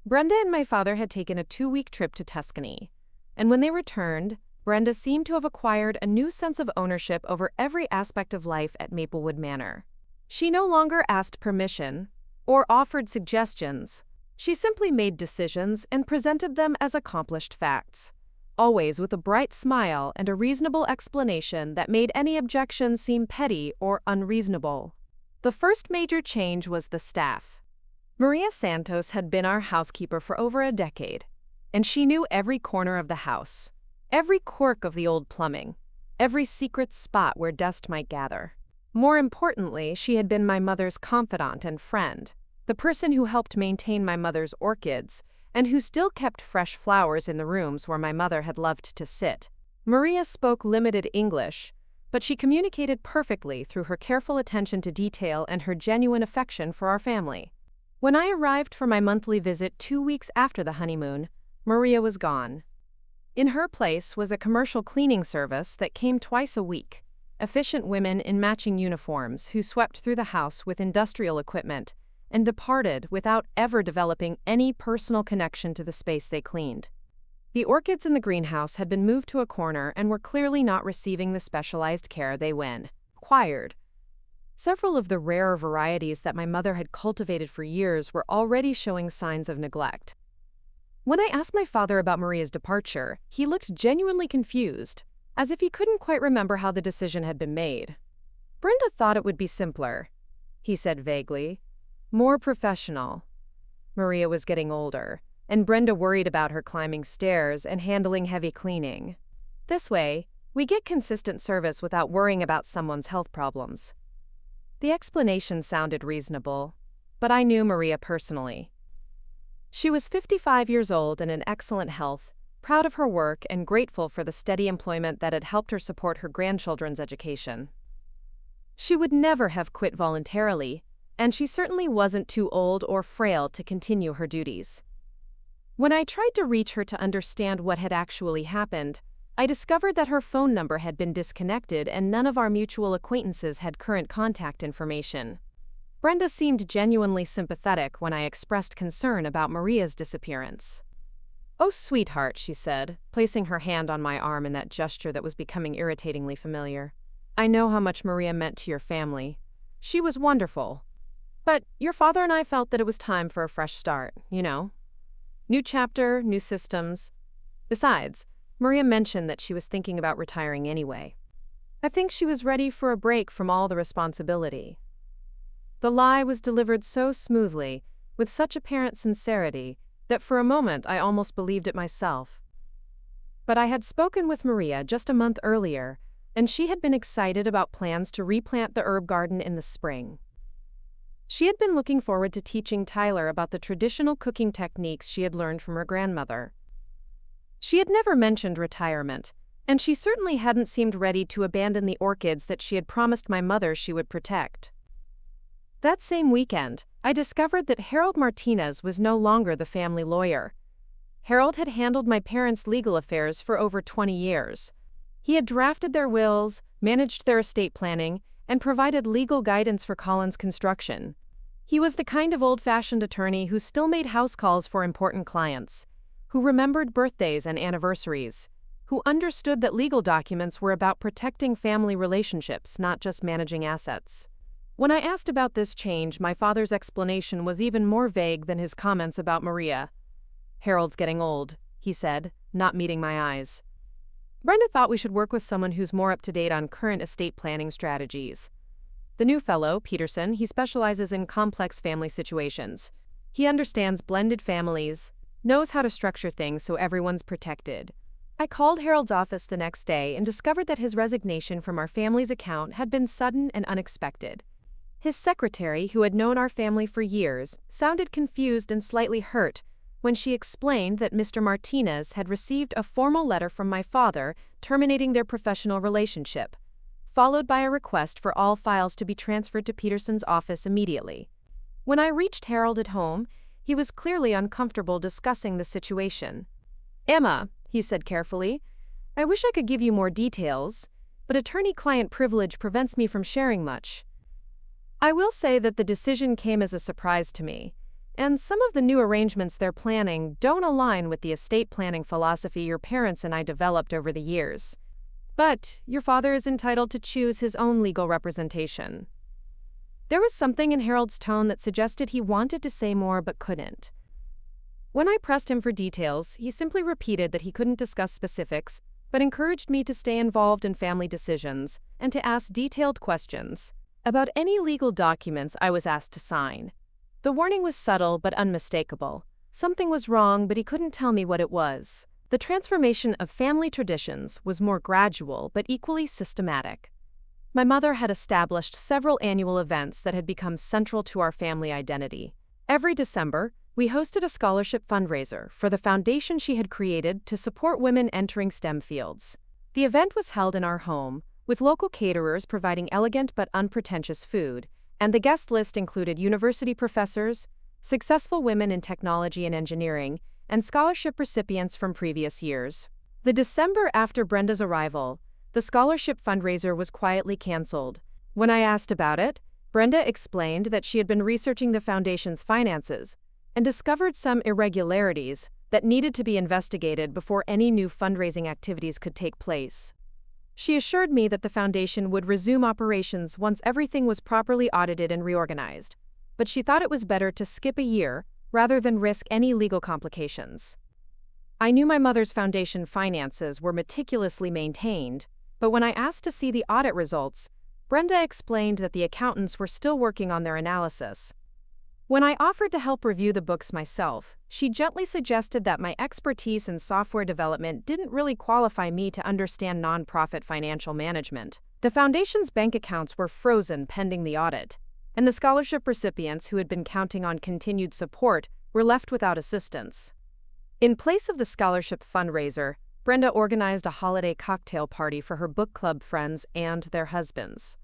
Brenda and my father had taken a 2-week trip to Tuscany. and when they returned, Brenda seemed to have acquired a new sense of ownership over every aspect of life at Maplewood Manor. She no longer asked permission or offered suggestions. She simply made decisions and presented them as accomplished facts, always with a bright smile and a reasonable explanation that made any objection seem petty or unreasonable. The first major change was the staff. Maria Santos had been our housekeeper for over a decade, and she knew every corner of the house, every quirk of the old plumbing, every secret spot where dust might gather. More importantly, she had been my mother's confidant and friend, the person who helped maintain my mother's orchids, and who still kept fresh flowers in the rooms where my mother had loved to sit. Maria spoke limited English, but she communicated perfectly through her careful attention to detail and her genuine affection for our family. When I arrived for my monthly visit 2 weeks after the honeymoon, Maria was gone. In her place was a commercial cleaning service that came twice a week, efficient women in matching uniforms who swept through the house with industrial equipment and departed without ever developing any personal connection to the space they cleaned. The orchids in the greenhouse had been moved to a corner and were clearly not receiving the specialized care they required. Several of the rarer varieties that my mother had cultivated for years were already showing signs of neglect. When I asked my father about Maria's departure, he looked genuinely confused, as if he couldn't quite remember how the decision had been made. "Brenda thought it would be simpler," he said vaguely. "More professional." Maria was getting older, and Brenda worried about her climbing stairs and handling heavy cleaning. This way, we get consistent service without worrying about someone's health problems. The explanation sounded reasonable, but I knew Maria personally. She was 55 years old and in excellent health, proud of her work and grateful for the steady employment that had helped her support her grandchildren's education. She would never have quit voluntarily, and she certainly wasn't too old or frail to continue her duties. When I tried to reach her to understand what had actually happened, I discovered that her phone number had been disconnected and none of our mutual acquaintances had current contact information. Brenda seemed genuinely sympathetic when I expressed concern about Maria's disappearance. "Oh, sweetheart," she said, placing her hand on my arm in that gesture that was becoming irritatingly familiar. "I know how much Maria meant to your family. She was wonderful. But your father and I felt that it was time for a fresh start, you know. New chapter, new systems. Besides, Maria mentioned that she was thinking about retiring anyway. I think she was ready for a break from all the responsibility." The lie was delivered so smoothly, with such apparent sincerity, that for a moment I almost believed it myself. But I had spoken with Maria just a month earlier, and she had been excited about plans to replant the herb garden in the spring. She had been looking forward to teaching Tyler about the traditional cooking techniques she had learned from her grandmother. She had never mentioned retirement, and she certainly hadn't seemed ready to abandon the orchids that she had promised my mother she would protect. That same weekend, I discovered that Harold Martinez was no longer the family lawyer. Harold had handled my parents' legal affairs for over 20 years. He had drafted their wills, managed their estate planning, and provided legal guidance for Colin's construction. He was the kind of old-fashioned attorney who still made house calls for important clients, who remembered birthdays and anniversaries, who understood that legal documents were about protecting family relationships, not just managing assets. When I asked about this change, my father's explanation was even more vague than his comments about Maria. "Harold's getting old," he said, not meeting my eyes. "Brenda thought we should work with someone who's more up to date on current estate planning strategies. The new fellow, Peterson, he specializes in complex family situations. He understands blended families, knows how to structure things so everyone's protected." I called Harold's office the next day and discovered that his resignation from our family's account had been sudden and unexpected. His secretary, who had known our family for years, sounded confused and slightly hurt when she explained that Mr. Martinez had received a formal letter from my father terminating their professional relationship, followed by a request for all files to be transferred to Peterson's office immediately. When I reached Harold at home, he was clearly uncomfortable discussing the situation. "Emma," he said carefully, "I wish I could give you more details, but attorney-client privilege prevents me from sharing much. I will say that the decision came as a surprise to me, and some of the new arrangements they're planning don't align with the estate planning philosophy your parents and I developed over the years. But your father is entitled to choose his own legal representation." There was something in Harold's tone that suggested he wanted to say more but couldn't. When I pressed him for details, he simply repeated that he couldn't discuss specifics, but encouraged me to stay involved in family decisions and to ask detailed questions about any legal documents I was asked to sign. The warning was subtle but unmistakable. Something was wrong, but he couldn't tell me what it was. The transformation of family traditions was more gradual but equally systematic. My mother had established several annual events that had become central to our family identity. Every December, we hosted a scholarship fundraiser for the foundation she had created to support women entering STEM fields. The event was held in our home, with local caterers providing elegant but unpretentious food, and the guest list included university professors, successful women in technology and engineering, and scholarship recipients from previous years. The December after Brenda's arrival, the scholarship fundraiser was quietly canceled. When I asked about it, Brenda explained that she had been researching the foundation's finances and discovered some irregularities that needed to be investigated before any new fundraising activities could take place. She assured me that the foundation would resume operations once everything was properly audited and reorganized, but she thought it was better to skip a year rather than risk any legal complications. I knew my mother's foundation finances were meticulously maintained, but when I asked to see the audit results, Brenda explained that the accountants were still working on their analysis. When I offered to help review the books myself, she gently suggested that my expertise in software development didn't really qualify me to understand nonprofit financial management. The foundation's bank accounts were frozen pending the audit, and the scholarship recipients who had been counting on continued support were left without assistance. In place of the scholarship fundraiser, Brenda organized a holiday cocktail party for her book club friends and their husbands.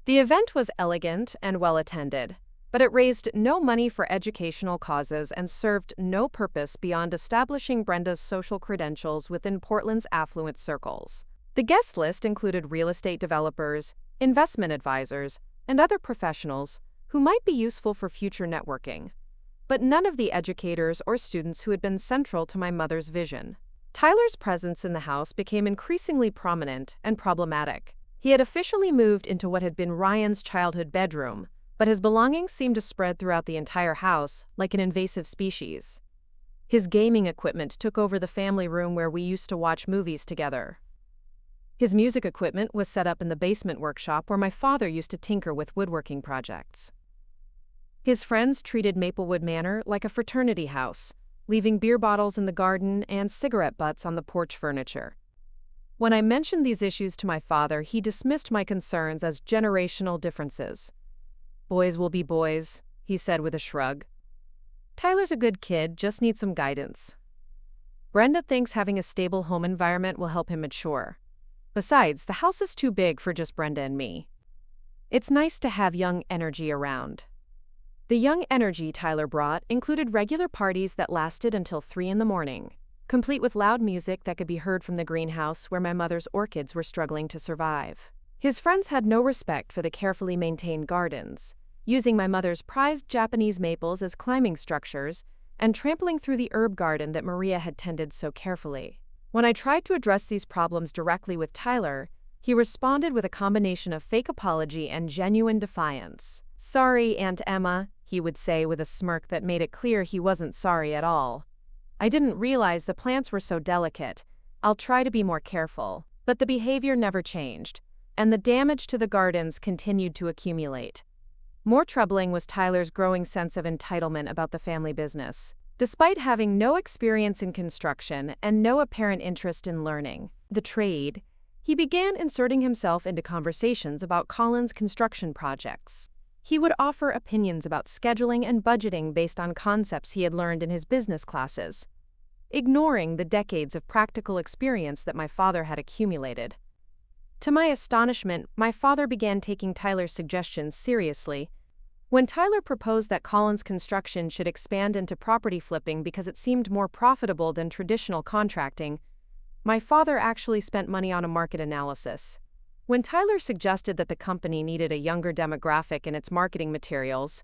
The event was elegant and well-attended, but it raised no money for educational causes and served no purpose beyond establishing Brenda's social credentials within Portland's affluent circles. The guest list included real estate developers, investment advisors, and other professionals who might be useful for future networking, but none of the educators or students who had been central to my mother's vision. Tyler's presence in the house became increasingly prominent and problematic. He had officially moved into what had been Ryan's childhood bedroom, but his belongings seemed to spread throughout the entire house like an invasive species. His gaming equipment took over the family room where we used to watch movies together. His music equipment was set up in the basement workshop where my father used to tinker with woodworking projects. His friends treated Maplewood Manor like a fraternity house, leaving beer bottles in the garden and cigarette butts on the porch furniture. When I mentioned these issues to my father, he dismissed my concerns as generational differences. "Boys will be boys," he said with a shrug. "Tyler's a good kid, just needs some guidance." Brenda thinks having a stable home environment will help him mature. Besides, the house is too big for just Brenda and me. It's nice to have young energy around. The young energy Tyler brought included regular parties that lasted until 3 in the morning, complete with loud music that could be heard from the greenhouse where my mother's orchids were struggling to survive. His friends had no respect for the carefully maintained gardens, using my mother's prized Japanese maples as climbing structures and trampling through the herb garden that Maria had tended so carefully. When I tried to address these problems directly with Tyler, he responded with a combination of fake apology and genuine defiance. "Sorry, Aunt Emma," he would say with a smirk that made it clear he wasn't sorry at all. "I didn't realize the plants were so delicate. I'll try to be more careful." But the behavior never changed, and the damage to the gardens continued to accumulate. More troubling was Tyler's growing sense of entitlement about the family business. Despite having no experience in construction and no apparent interest in learning the trade, he began inserting himself into conversations about Colin's construction projects. He would offer opinions about scheduling and budgeting based on concepts he had learned in his business classes, ignoring the decades of practical experience that my father had accumulated. To my astonishment, my father began taking Tyler's suggestions seriously. When Tyler proposed that Colin's construction should expand into property flipping because it seemed more profitable than traditional contracting, my father actually spent money on a market analysis. When Tyler suggested that the company needed a younger demographic in its marketing materials,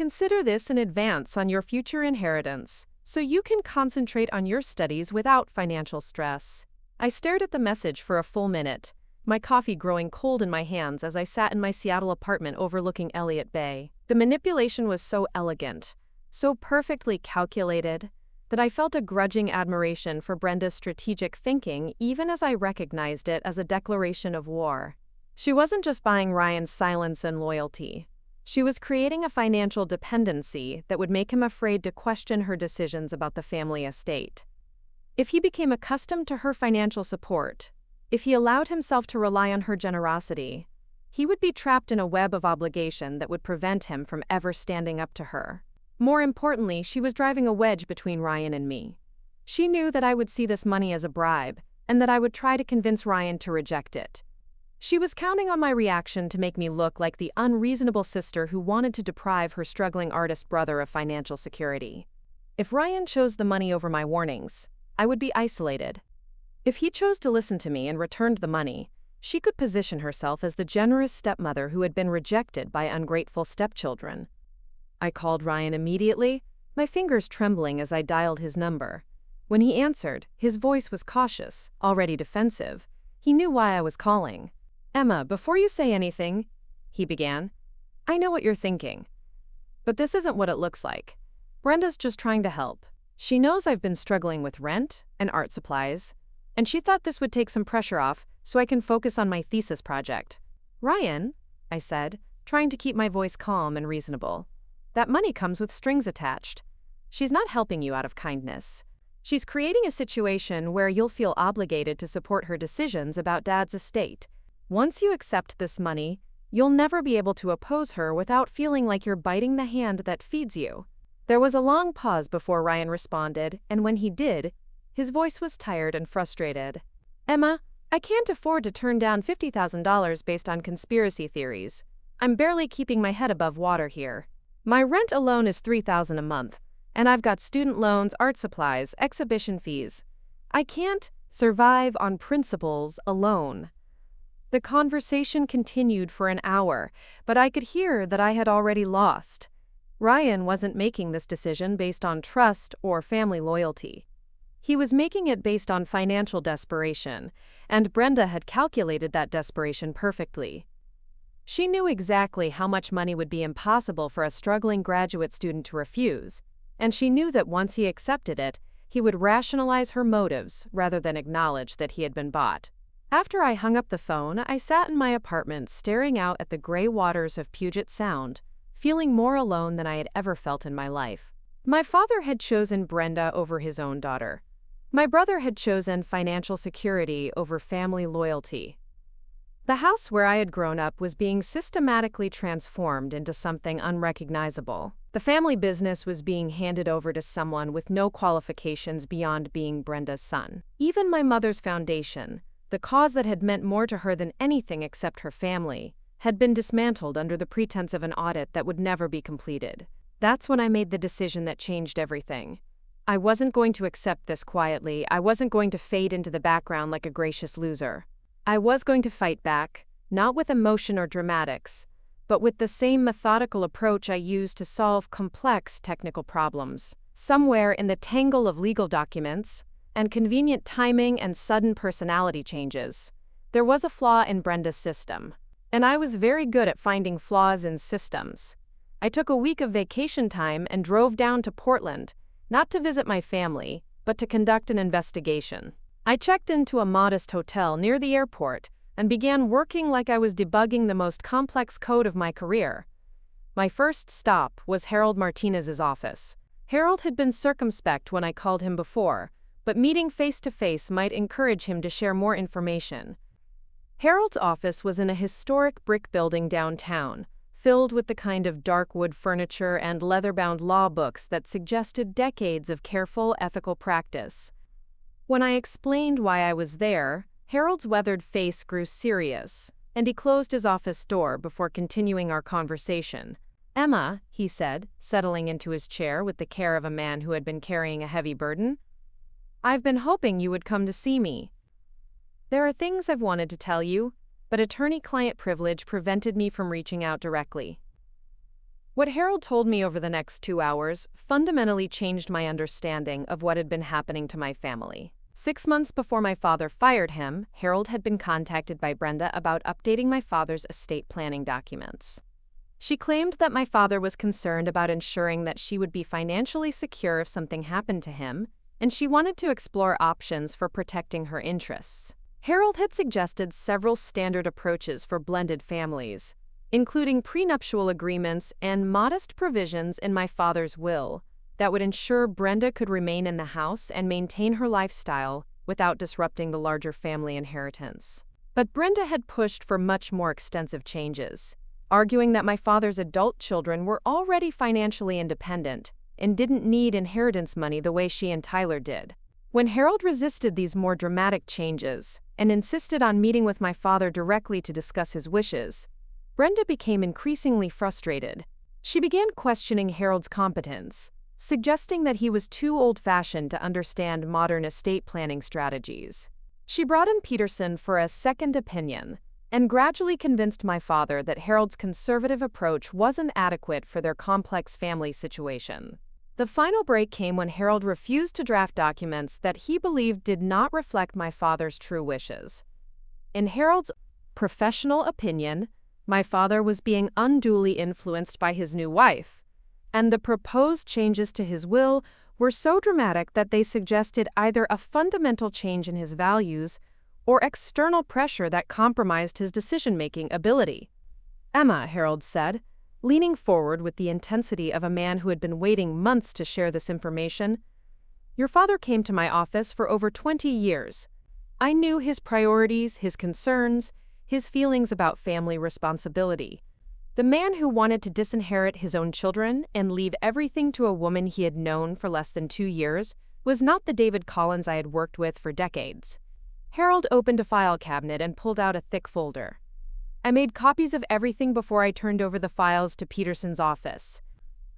Consider this an advance on your future inheritance, so you can concentrate on your studies without financial stress. I stared at the message for a full minute, my coffee growing cold in my hands as I sat in my Seattle apartment overlooking Elliott Bay. The manipulation was so elegant, so perfectly calculated, that I felt a grudging admiration for Brenda's strategic thinking even as I recognized it as a declaration of war. She wasn't just buying Ryan's silence and loyalty. She was creating a financial dependency that would make him afraid to question her decisions about the family estate. If he became accustomed to her financial support, if he allowed himself to rely on her generosity, he would be trapped in a web of obligation that would prevent him from ever standing up to her. More importantly, she was driving a wedge between Ryan and me. She knew that I would see this money as a bribe, and that I would try to convince Ryan to reject it. She was counting on my reaction to make me look like the unreasonable sister who wanted to deprive her struggling artist brother of financial security. If Ryan chose the money over my warnings, I would be isolated. If he chose to listen to me and returned the money, she could position herself as the generous stepmother who had been rejected by ungrateful stepchildren. I called Ryan immediately, my fingers trembling as I dialed his number. When he answered, his voice was cautious, already defensive. He knew why I was calling. "Emma, before you say anything," he began, "I know what you're thinking. But this isn't what it looks like. Brenda's just trying to help. She knows I've been struggling with rent and art supplies, and she thought this would take some pressure off so I can focus on my thesis project." "Ryan," I said, trying to keep my voice calm and reasonable, "that money comes with strings attached. She's not helping you out of kindness. She's creating a situation where you'll feel obligated to support her decisions about Dad's estate. Once you accept this money, you'll never be able to oppose her without feeling like you're biting the hand that feeds you." There was a long pause before Ryan responded, and when he did, his voice was tired and frustrated. "Emma, I can't afford to turn down $50,000 based on conspiracy theories. I'm barely keeping my head above water here. My rent alone is $3,000 a month, and I've got student loans, art supplies, exhibition fees. I can't survive on principles alone." The conversation continued for an hour, but I could hear that I had already lost. Ryan wasn't making this decision based on trust or family loyalty. He was making it based on financial desperation, and Brenda had calculated that desperation perfectly. She knew exactly how much money would be impossible for a struggling graduate student to refuse, and she knew that once he accepted it, he would rationalize her motives rather than acknowledge that he had been bought. After I hung up the phone, I sat in my apartment staring out at the gray waters of Puget Sound, feeling more alone than I had ever felt in my life. My father had chosen Brenda over his own daughter. My brother had chosen financial security over family loyalty. The house where I had grown up was being systematically transformed into something unrecognizable. The family business was being handed over to someone with no qualifications beyond being Brenda's son. Even my mother's foundation, the cause that had meant more to her than anything except her family, had been dismantled under the pretense of an audit that would never be completed. That's when I made the decision that changed everything. I wasn't going to accept this quietly. I wasn't going to fade into the background like a gracious loser. I was going to fight back, not with emotion or dramatics, but with the same methodical approach I used to solve complex technical problems. Somewhere in the tangle of legal documents, and convenient timing and sudden personality changes, there was a flaw in Brenda's system. And I was very good at finding flaws in systems. I took a week of vacation time and drove down to Portland, not to visit my family, but to conduct an investigation. I checked into a modest hotel near the airport and began working like I was debugging the most complex code of my career. My first stop was Harold Martinez's office. Harold had been circumspect when I called him before, but meeting face-to-face might encourage him to share more information. Harold's office was in a historic brick building downtown, filled with the kind of dark wood furniture and leather-bound law books that suggested decades of careful ethical practice. When I explained why I was there, Harold's weathered face grew serious, and he closed his office door before continuing our conversation. "Emma," he said, settling into his chair with the care of a man who had been carrying a heavy burden, "I've been hoping you would come to see me. There are things I've wanted to tell you, but attorney-client privilege prevented me from reaching out directly." What Harold told me over the next 2 hours fundamentally changed my understanding of what had been happening to my family. 6 months before my father fired him, Harold had been contacted by Brenda about updating my father's estate planning documents. She claimed that my father was concerned about ensuring that she would be financially secure if something happened to him, and she wanted to explore options for protecting her interests. Harold had suggested several standard approaches for blended families, including prenuptial agreements and modest provisions in my father's will that would ensure Brenda could remain in the house and maintain her lifestyle without disrupting the larger family inheritance. But Brenda had pushed for much more extensive changes, arguing that my father's adult children were already financially independent and didn't need inheritance money the way she and Tyler did. When Harold resisted these more dramatic changes and insisted on meeting with my father directly to discuss his wishes, Brenda became increasingly frustrated. She began questioning Harold's competence, suggesting that he was too old-fashioned to understand modern estate planning strategies. She brought in Peterson for a second opinion and gradually convinced my father that Harold's conservative approach wasn't adequate for their complex family situation. The final break came when Harold refused to draft documents that he believed did not reflect my father's true wishes. In Harold's professional opinion, my father was being unduly influenced by his new wife, and the proposed changes to his will were so dramatic that they suggested either a fundamental change in his values or external pressure that compromised his decision-making ability. "Emma," Harold said, leaning forward with the intensity of a man who had been waiting months to share this information, "your father came to my office for over 20 years. I knew his priorities, his concerns, his feelings about family responsibility. The man who wanted to disinherit his own children and leave everything to a woman he had known for less than 2 years was not the David Collins I had worked with for decades." Harold opened a file cabinet and pulled out a thick folder. "I made copies of everything before I turned over the files to Peterson's office.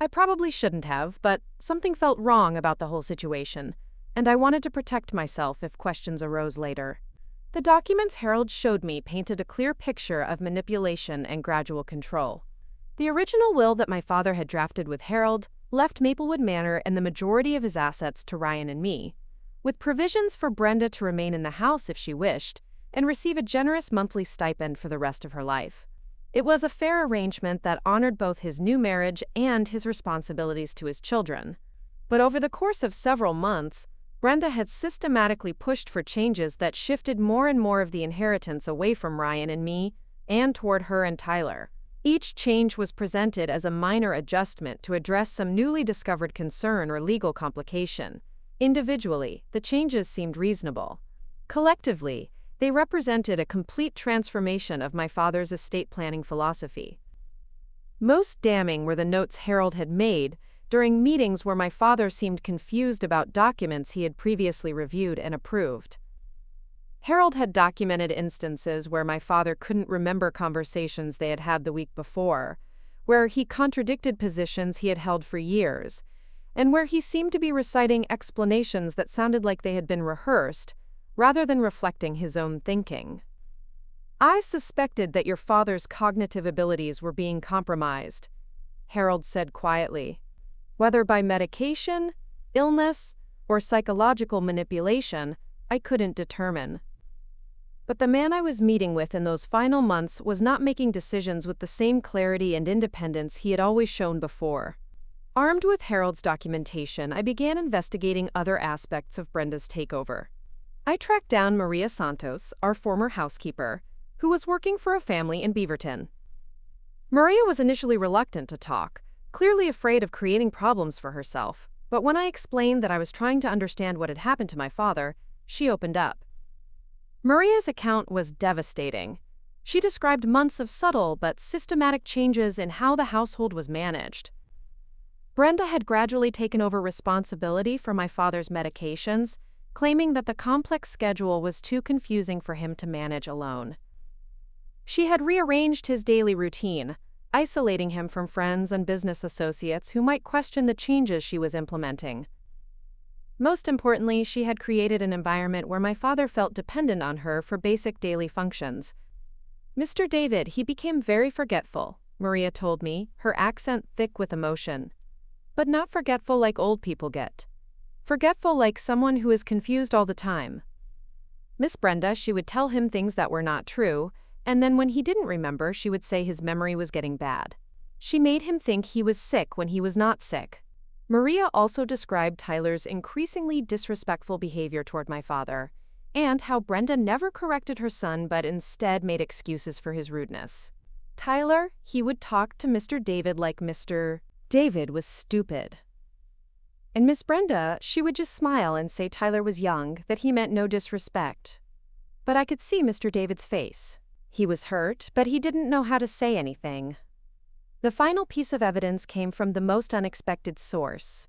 I probably shouldn't have, but something felt wrong about the whole situation, and I wanted to protect myself if questions arose later." The documents Harold showed me painted a clear picture of manipulation and gradual control. The original will that my father had drafted with Harold left Maplewood Manor and the majority of his assets to Ryan and me, with provisions for Brenda to remain in the house if she wished and receive a generous monthly stipend for the rest of her life. It was a fair arrangement that honored both his new marriage and his responsibilities to his children. But over the course of several months, Brenda had systematically pushed for changes that shifted more and more of the inheritance away from Ryan and me and toward her and Tyler. Each change was presented as a minor adjustment to address some newly discovered concern or legal complication. Individually, the changes seemed reasonable. Collectively, they represented a complete transformation of my father's estate planning philosophy. Most damning were the notes Harold had made during meetings where my father seemed confused about documents he had previously reviewed and approved. Harold had documented instances where my father couldn't remember conversations they had had the week before, where he contradicted positions he had held for years, and where he seemed to be reciting explanations that sounded like they had been rehearsed, rather than reflecting his own thinking. "I suspected that your father's cognitive abilities were being compromised," Harold said quietly. "Whether by medication, illness, or psychological manipulation, I couldn't determine. But the man I was meeting with in those final months was not making decisions with the same clarity and independence he had always shown before." Armed with Harold's documentation, I began investigating other aspects of Brenda's takeover. I tracked down Maria Santos, our former housekeeper, who was working for a family in Beaverton. Maria was initially reluctant to talk, clearly afraid of creating problems for herself, but when I explained that I was trying to understand what had happened to my father, she opened up. Maria's account was devastating. She described months of subtle but systematic changes in how the household was managed. Brenda had gradually taken over responsibility for my father's medications, claiming that the complex schedule was too confusing for him to manage alone. She had rearranged his daily routine, isolating him from friends and business associates who might question the changes she was implementing. Most importantly, she had created an environment where my father felt dependent on her for basic daily functions. "Mr. David, he became very forgetful," Maria told me, her accent thick with emotion. But not forgetful like old people get. Forgetful like someone who is confused all the time. Miss Brenda, she would tell him things that were not true, and then when he didn't remember, she would say his memory was getting bad. She made him think he was sick when he was not sick. Maria also described Tyler's increasingly disrespectful behavior toward my father, and how Brenda never corrected her son but instead made excuses for his rudeness. Tyler, he would talk to Mr. David like Mr. David was stupid. And Miss Brenda, she would just smile and say Tyler was young, that he meant no disrespect. But I could see Mr. David's face. He was hurt, but he didn't know how to say anything. The final piece of evidence came from the most unexpected source.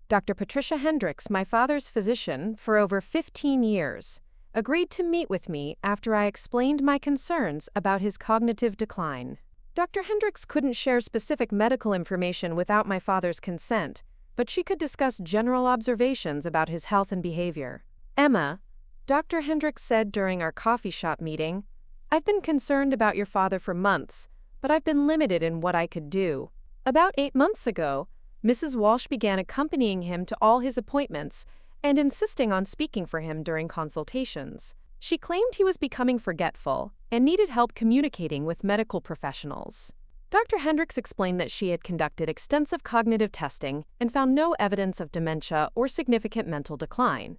Dr. Patricia Hendricks, my father's physician for over 15 years, agreed to meet with me after I explained my concerns about his cognitive decline. Dr. Hendricks couldn't share specific medical information without my father's consent, but she could discuss general observations about his health and behavior. Emma, Dr. Hendricks said during our coffee shop meeting, "I've been concerned about your father for months, but I've been limited in what I could do." About 8 months ago, Mrs. Walsh began accompanying him to all his appointments and insisting on speaking for him during consultations. She claimed he was becoming forgetful and needed help communicating with medical professionals. Dr. Hendricks explained that she had conducted extensive cognitive testing and found no evidence of dementia or significant mental decline.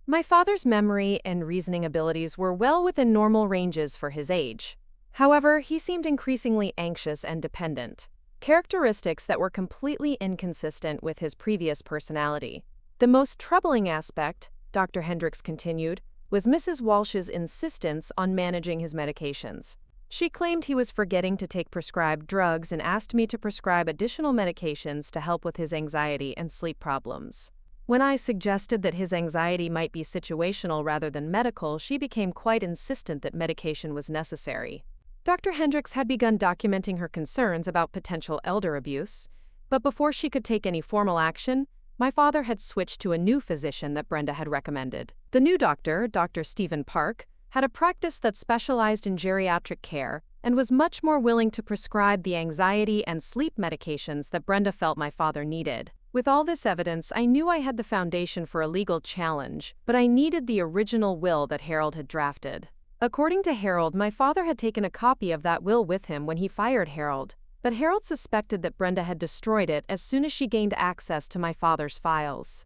My father's memory and reasoning abilities were well within normal ranges for his age. However, he seemed increasingly anxious and dependent, characteristics that were completely inconsistent with his previous personality. The most troubling aspect, Dr. Hendricks continued, was Mrs. Walsh's insistence on managing his medications. She claimed he was forgetting to take prescribed drugs and asked me to prescribe additional medications to help with his anxiety and sleep problems. When I suggested that his anxiety might be situational rather than medical, she became quite insistent that medication was necessary. Dr. Hendricks had begun documenting her concerns about potential elder abuse, but before she could take any formal action, my father had switched to a new physician that Brenda had recommended. The new doctor, Dr. Stephen Park, had a practice that specialized in geriatric care and was much more willing to prescribe the anxiety and sleep medications that Brenda felt my father needed. With all this evidence, I knew I had the foundation for a legal challenge, but I needed the original will that Harold had drafted. According to Harold, my father had taken a copy of that will with him when he fired Harold, but Harold suspected that Brenda had destroyed it as soon as she gained access to my father's files.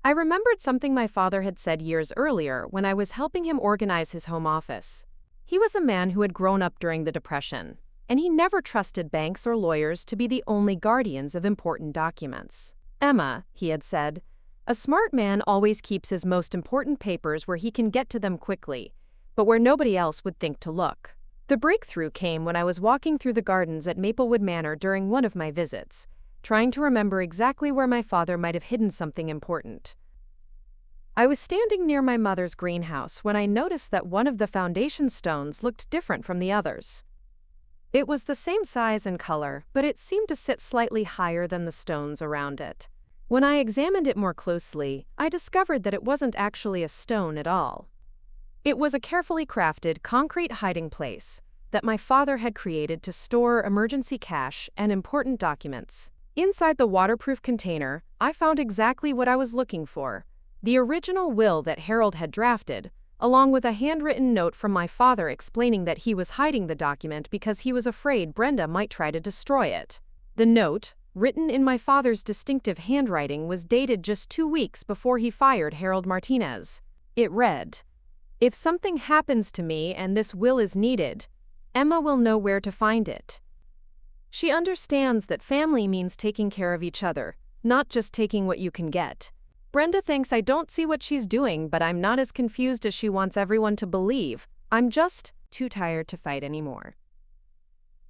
I remembered something my father had said years earlier when I was helping him organize his home office. He was a man who had grown up during the Depression, and he never trusted banks or lawyers to be the only guardians of important documents. "Emma," he had said, "a smart man always keeps his most important papers where he can get to them quickly, but where nobody else would think to look." The breakthrough came when I was walking through the gardens at Maplewood Manor during one of my visits, trying to remember exactly where my father might have hidden something important. I was standing near my mother's greenhouse when I noticed that one of the foundation stones looked different from the others. It was the same size and color, but it seemed to sit slightly higher than the stones around it. When I examined it more closely, I discovered that it wasn't actually a stone at all. It was a carefully crafted concrete hiding place that my father had created to store emergency cash and important documents. Inside the waterproof container, I found exactly what I was looking for: the original will that Harold had drafted, along with a handwritten note from my father explaining that he was hiding the document because he was afraid Brenda might try to destroy it. The note, written in my father's distinctive handwriting, was dated just 2 weeks before he fired Harold Martinez. It read, "If something happens to me and this will is needed, Emma will know where to find it. She understands that family means taking care of each other, not just taking what you can get. Brenda thinks I don't see what she's doing, but I'm not as confused as she wants everyone to believe. I'm just too tired to fight anymore."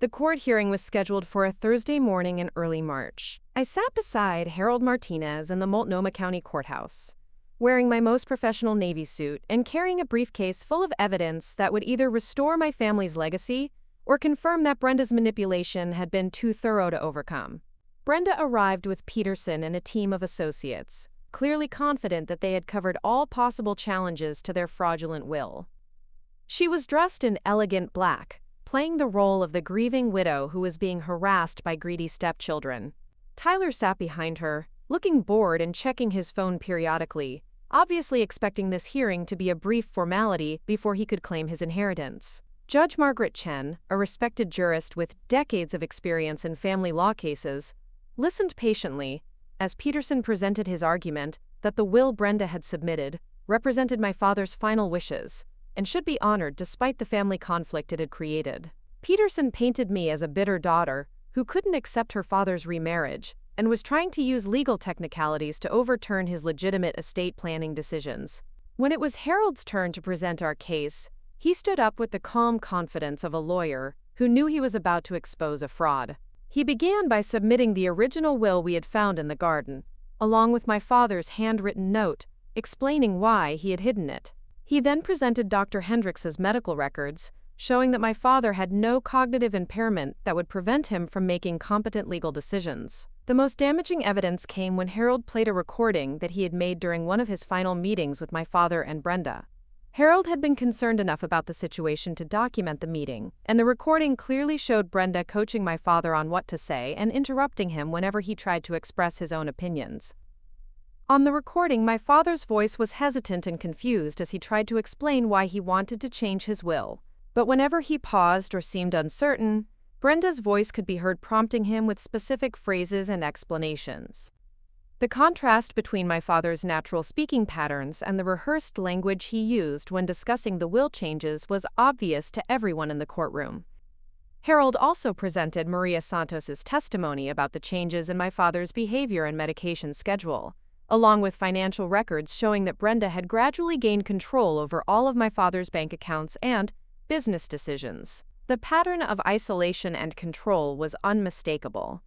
The court hearing was scheduled for a Thursday morning in early March. I sat beside Harold Martinez in the Multnomah County Courthouse, wearing my most professional Navy suit and carrying a briefcase full of evidence that would either restore my family's legacy or confirm that Brenda's manipulation had been too thorough to overcome. Brenda arrived with Peterson and a team of associates, clearly confident that they had covered all possible challenges to their fraudulent will. She was dressed in elegant black, playing the role of the grieving widow who was being harassed by greedy stepchildren. Tyler sat behind her, looking bored and checking his phone periodically, obviously expecting this hearing to be a brief formality before he could claim his inheritance. Judge Margaret Chen, a respected jurist with decades of experience in family law cases, listened patiently as Peterson presented his argument that the will Brenda had submitted represented my father's final wishes and should be honored despite the family conflict it had created. Peterson painted me as a bitter daughter who couldn't accept her father's remarriage and was trying to use legal technicalities to overturn his legitimate estate planning decisions. When it was Harold's turn to present our case, he stood up with the calm confidence of a lawyer who knew he was about to expose a fraud. He began by submitting the original will we had found in the garden, along with my father's handwritten note explaining why he had hidden it. He then presented Dr. Hendricks's medical records, showing that my father had no cognitive impairment that would prevent him from making competent legal decisions. The most damaging evidence came when Harold played a recording that he had made during one of his final meetings with my father and Brenda. Harold had been concerned enough about the situation to document the meeting, and the recording clearly showed Brenda coaching my father on what to say and interrupting him whenever he tried to express his own opinions. On the recording, my father's voice was hesitant and confused as he tried to explain why he wanted to change his will. But whenever he paused or seemed uncertain, Brenda's voice could be heard prompting him with specific phrases and explanations. The contrast between my father's natural speaking patterns and the rehearsed language he used when discussing the will changes was obvious to everyone in the courtroom. Harold also presented Maria Santos's testimony about the changes in my father's behavior and medication schedule, along with financial records showing that Brenda had gradually gained control over all of my father's bank accounts and business decisions. The pattern of isolation and control was unmistakable.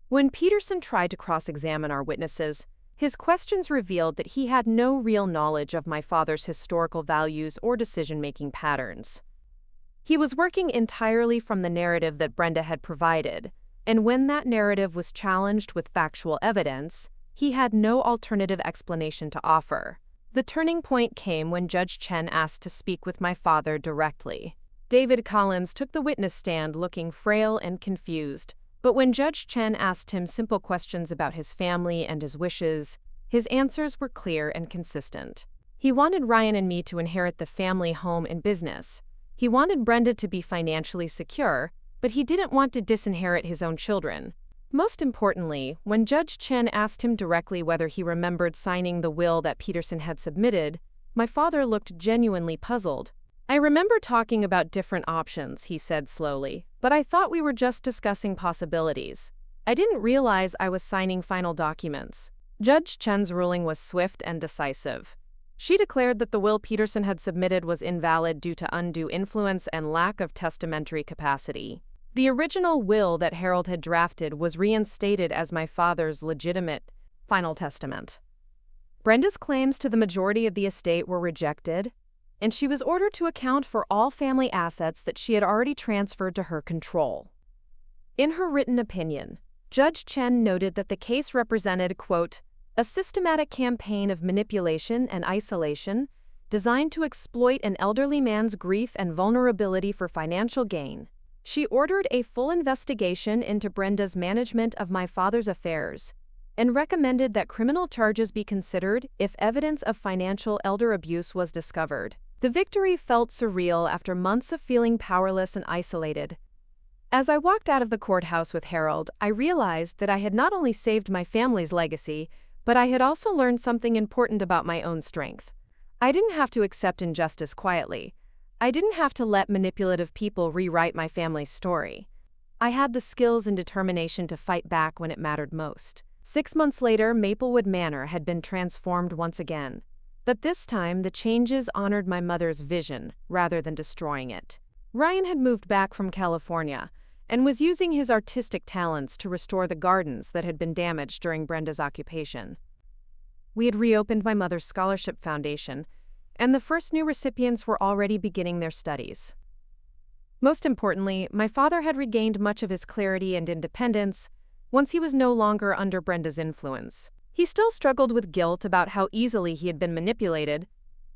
When Peterson tried to cross-examine our witnesses, his questions revealed that he had no real knowledge of my father's historical values or decision-making patterns. He was working entirely from the narrative that Brenda had provided, and when that narrative was challenged with factual evidence, he had no alternative explanation to offer. The turning point came when Judge Chen asked to speak with my father directly. David Collins took the witness stand looking frail and confused, but when Judge Chen asked him simple questions about his family and his wishes, his answers were clear and consistent. He wanted Ryan and me to inherit the family home and business. He wanted Brenda to be financially secure, but he didn't want to disinherit his own children. Most importantly, when Judge Chen asked him directly whether he remembered signing the will that Peterson had submitted, my father looked genuinely puzzled. "I remember talking about different options," he said slowly, "but I thought we were just discussing possibilities. I didn't realize I was signing final documents." Judge Chen's ruling was swift and decisive. She declared that the will Peterson had submitted was invalid due to undue influence and lack of testamentary capacity. The original will that Harold had drafted was reinstated as my father's legitimate final testament. Brenda's claims to the majority of the estate were rejected, and she was ordered to account for all family assets that she had already transferred to her control. In her written opinion, Judge Chen noted that the case represented, quote, "a systematic campaign of manipulation and isolation designed to exploit an elderly man's grief and vulnerability for financial gain." She ordered a full investigation into Brenda's management of my father's affairs and recommended that criminal charges be considered if evidence of financial elder abuse was discovered. The victory felt surreal after months of feeling powerless and isolated. As I walked out of the courthouse with Harold, I realized that I had not only saved my family's legacy, but I had also learned something important about my own strength. I didn't have to accept injustice quietly. I didn't have to let manipulative people rewrite my family's story. I had the skills and determination to fight back when it mattered most. 6 months later, Maplewood Manor had been transformed once again. But this time, the changes honored my mother's vision rather than destroying it. Ryan had moved back from California and was using his artistic talents to restore the gardens that had been damaged during Brenda's occupation. We had reopened my mother's scholarship foundation, and the first new recipients were already beginning their studies. Most importantly, my father had regained much of his clarity and independence once he was no longer under Brenda's influence. He still struggled with guilt about how easily he had been manipulated,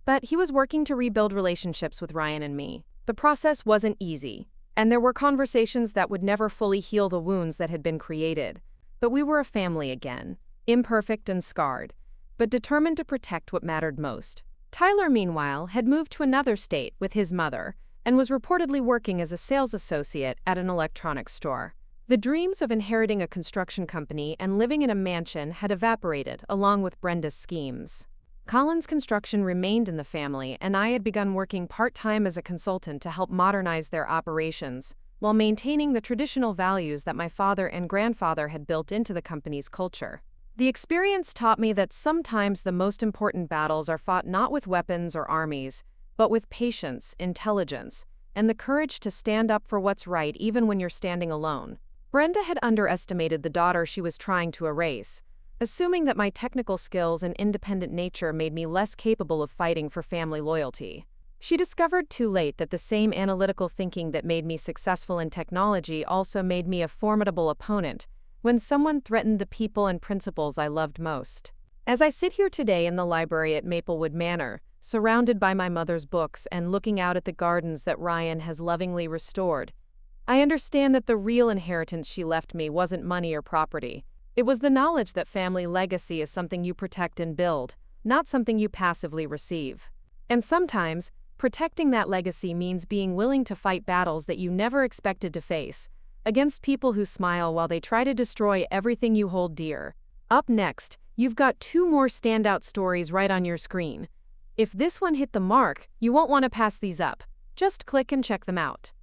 but he was working to rebuild relationships with Ryan and me. The process wasn't easy. And there were conversations that would never fully heal the wounds that had been created. But we were a family again, imperfect and scarred, but determined to protect what mattered most. Tyler, meanwhile, had moved to another state with his mother and was reportedly working as a sales associate at an electronics store. The dreams of inheriting a construction company and living in a mansion had evaporated along with Brenda's schemes. Colin's construction remained in the family, and I had begun working part-time as a consultant to help modernize their operations, while maintaining the traditional values that my father and grandfather had built into the company's culture. The experience taught me that sometimes the most important battles are fought not with weapons or armies, but with patience, intelligence, and the courage to stand up for what's right even when you're standing alone. Brenda had underestimated the daughter she was trying to erase, assuming that my technical skills and independent nature made me less capable of fighting for family loyalty. She discovered too late that the same analytical thinking that made me successful in technology also made me a formidable opponent when someone threatened the people and principles I loved most. As I sit here today in the library at Maplewood Manor, surrounded by my mother's books and looking out at the gardens that Ryan has lovingly restored, I understand that the real inheritance she left me wasn't money or property. It was the knowledge that family legacy is something you protect and build, not something you passively receive. And sometimes, protecting that legacy means being willing to fight battles that you never expected to face, against people who smile while they try to destroy everything you hold dear. Up next, you've got 2 more standout stories right on your screen. If this one hit the mark, you won't want to pass these up. Just click and check them out.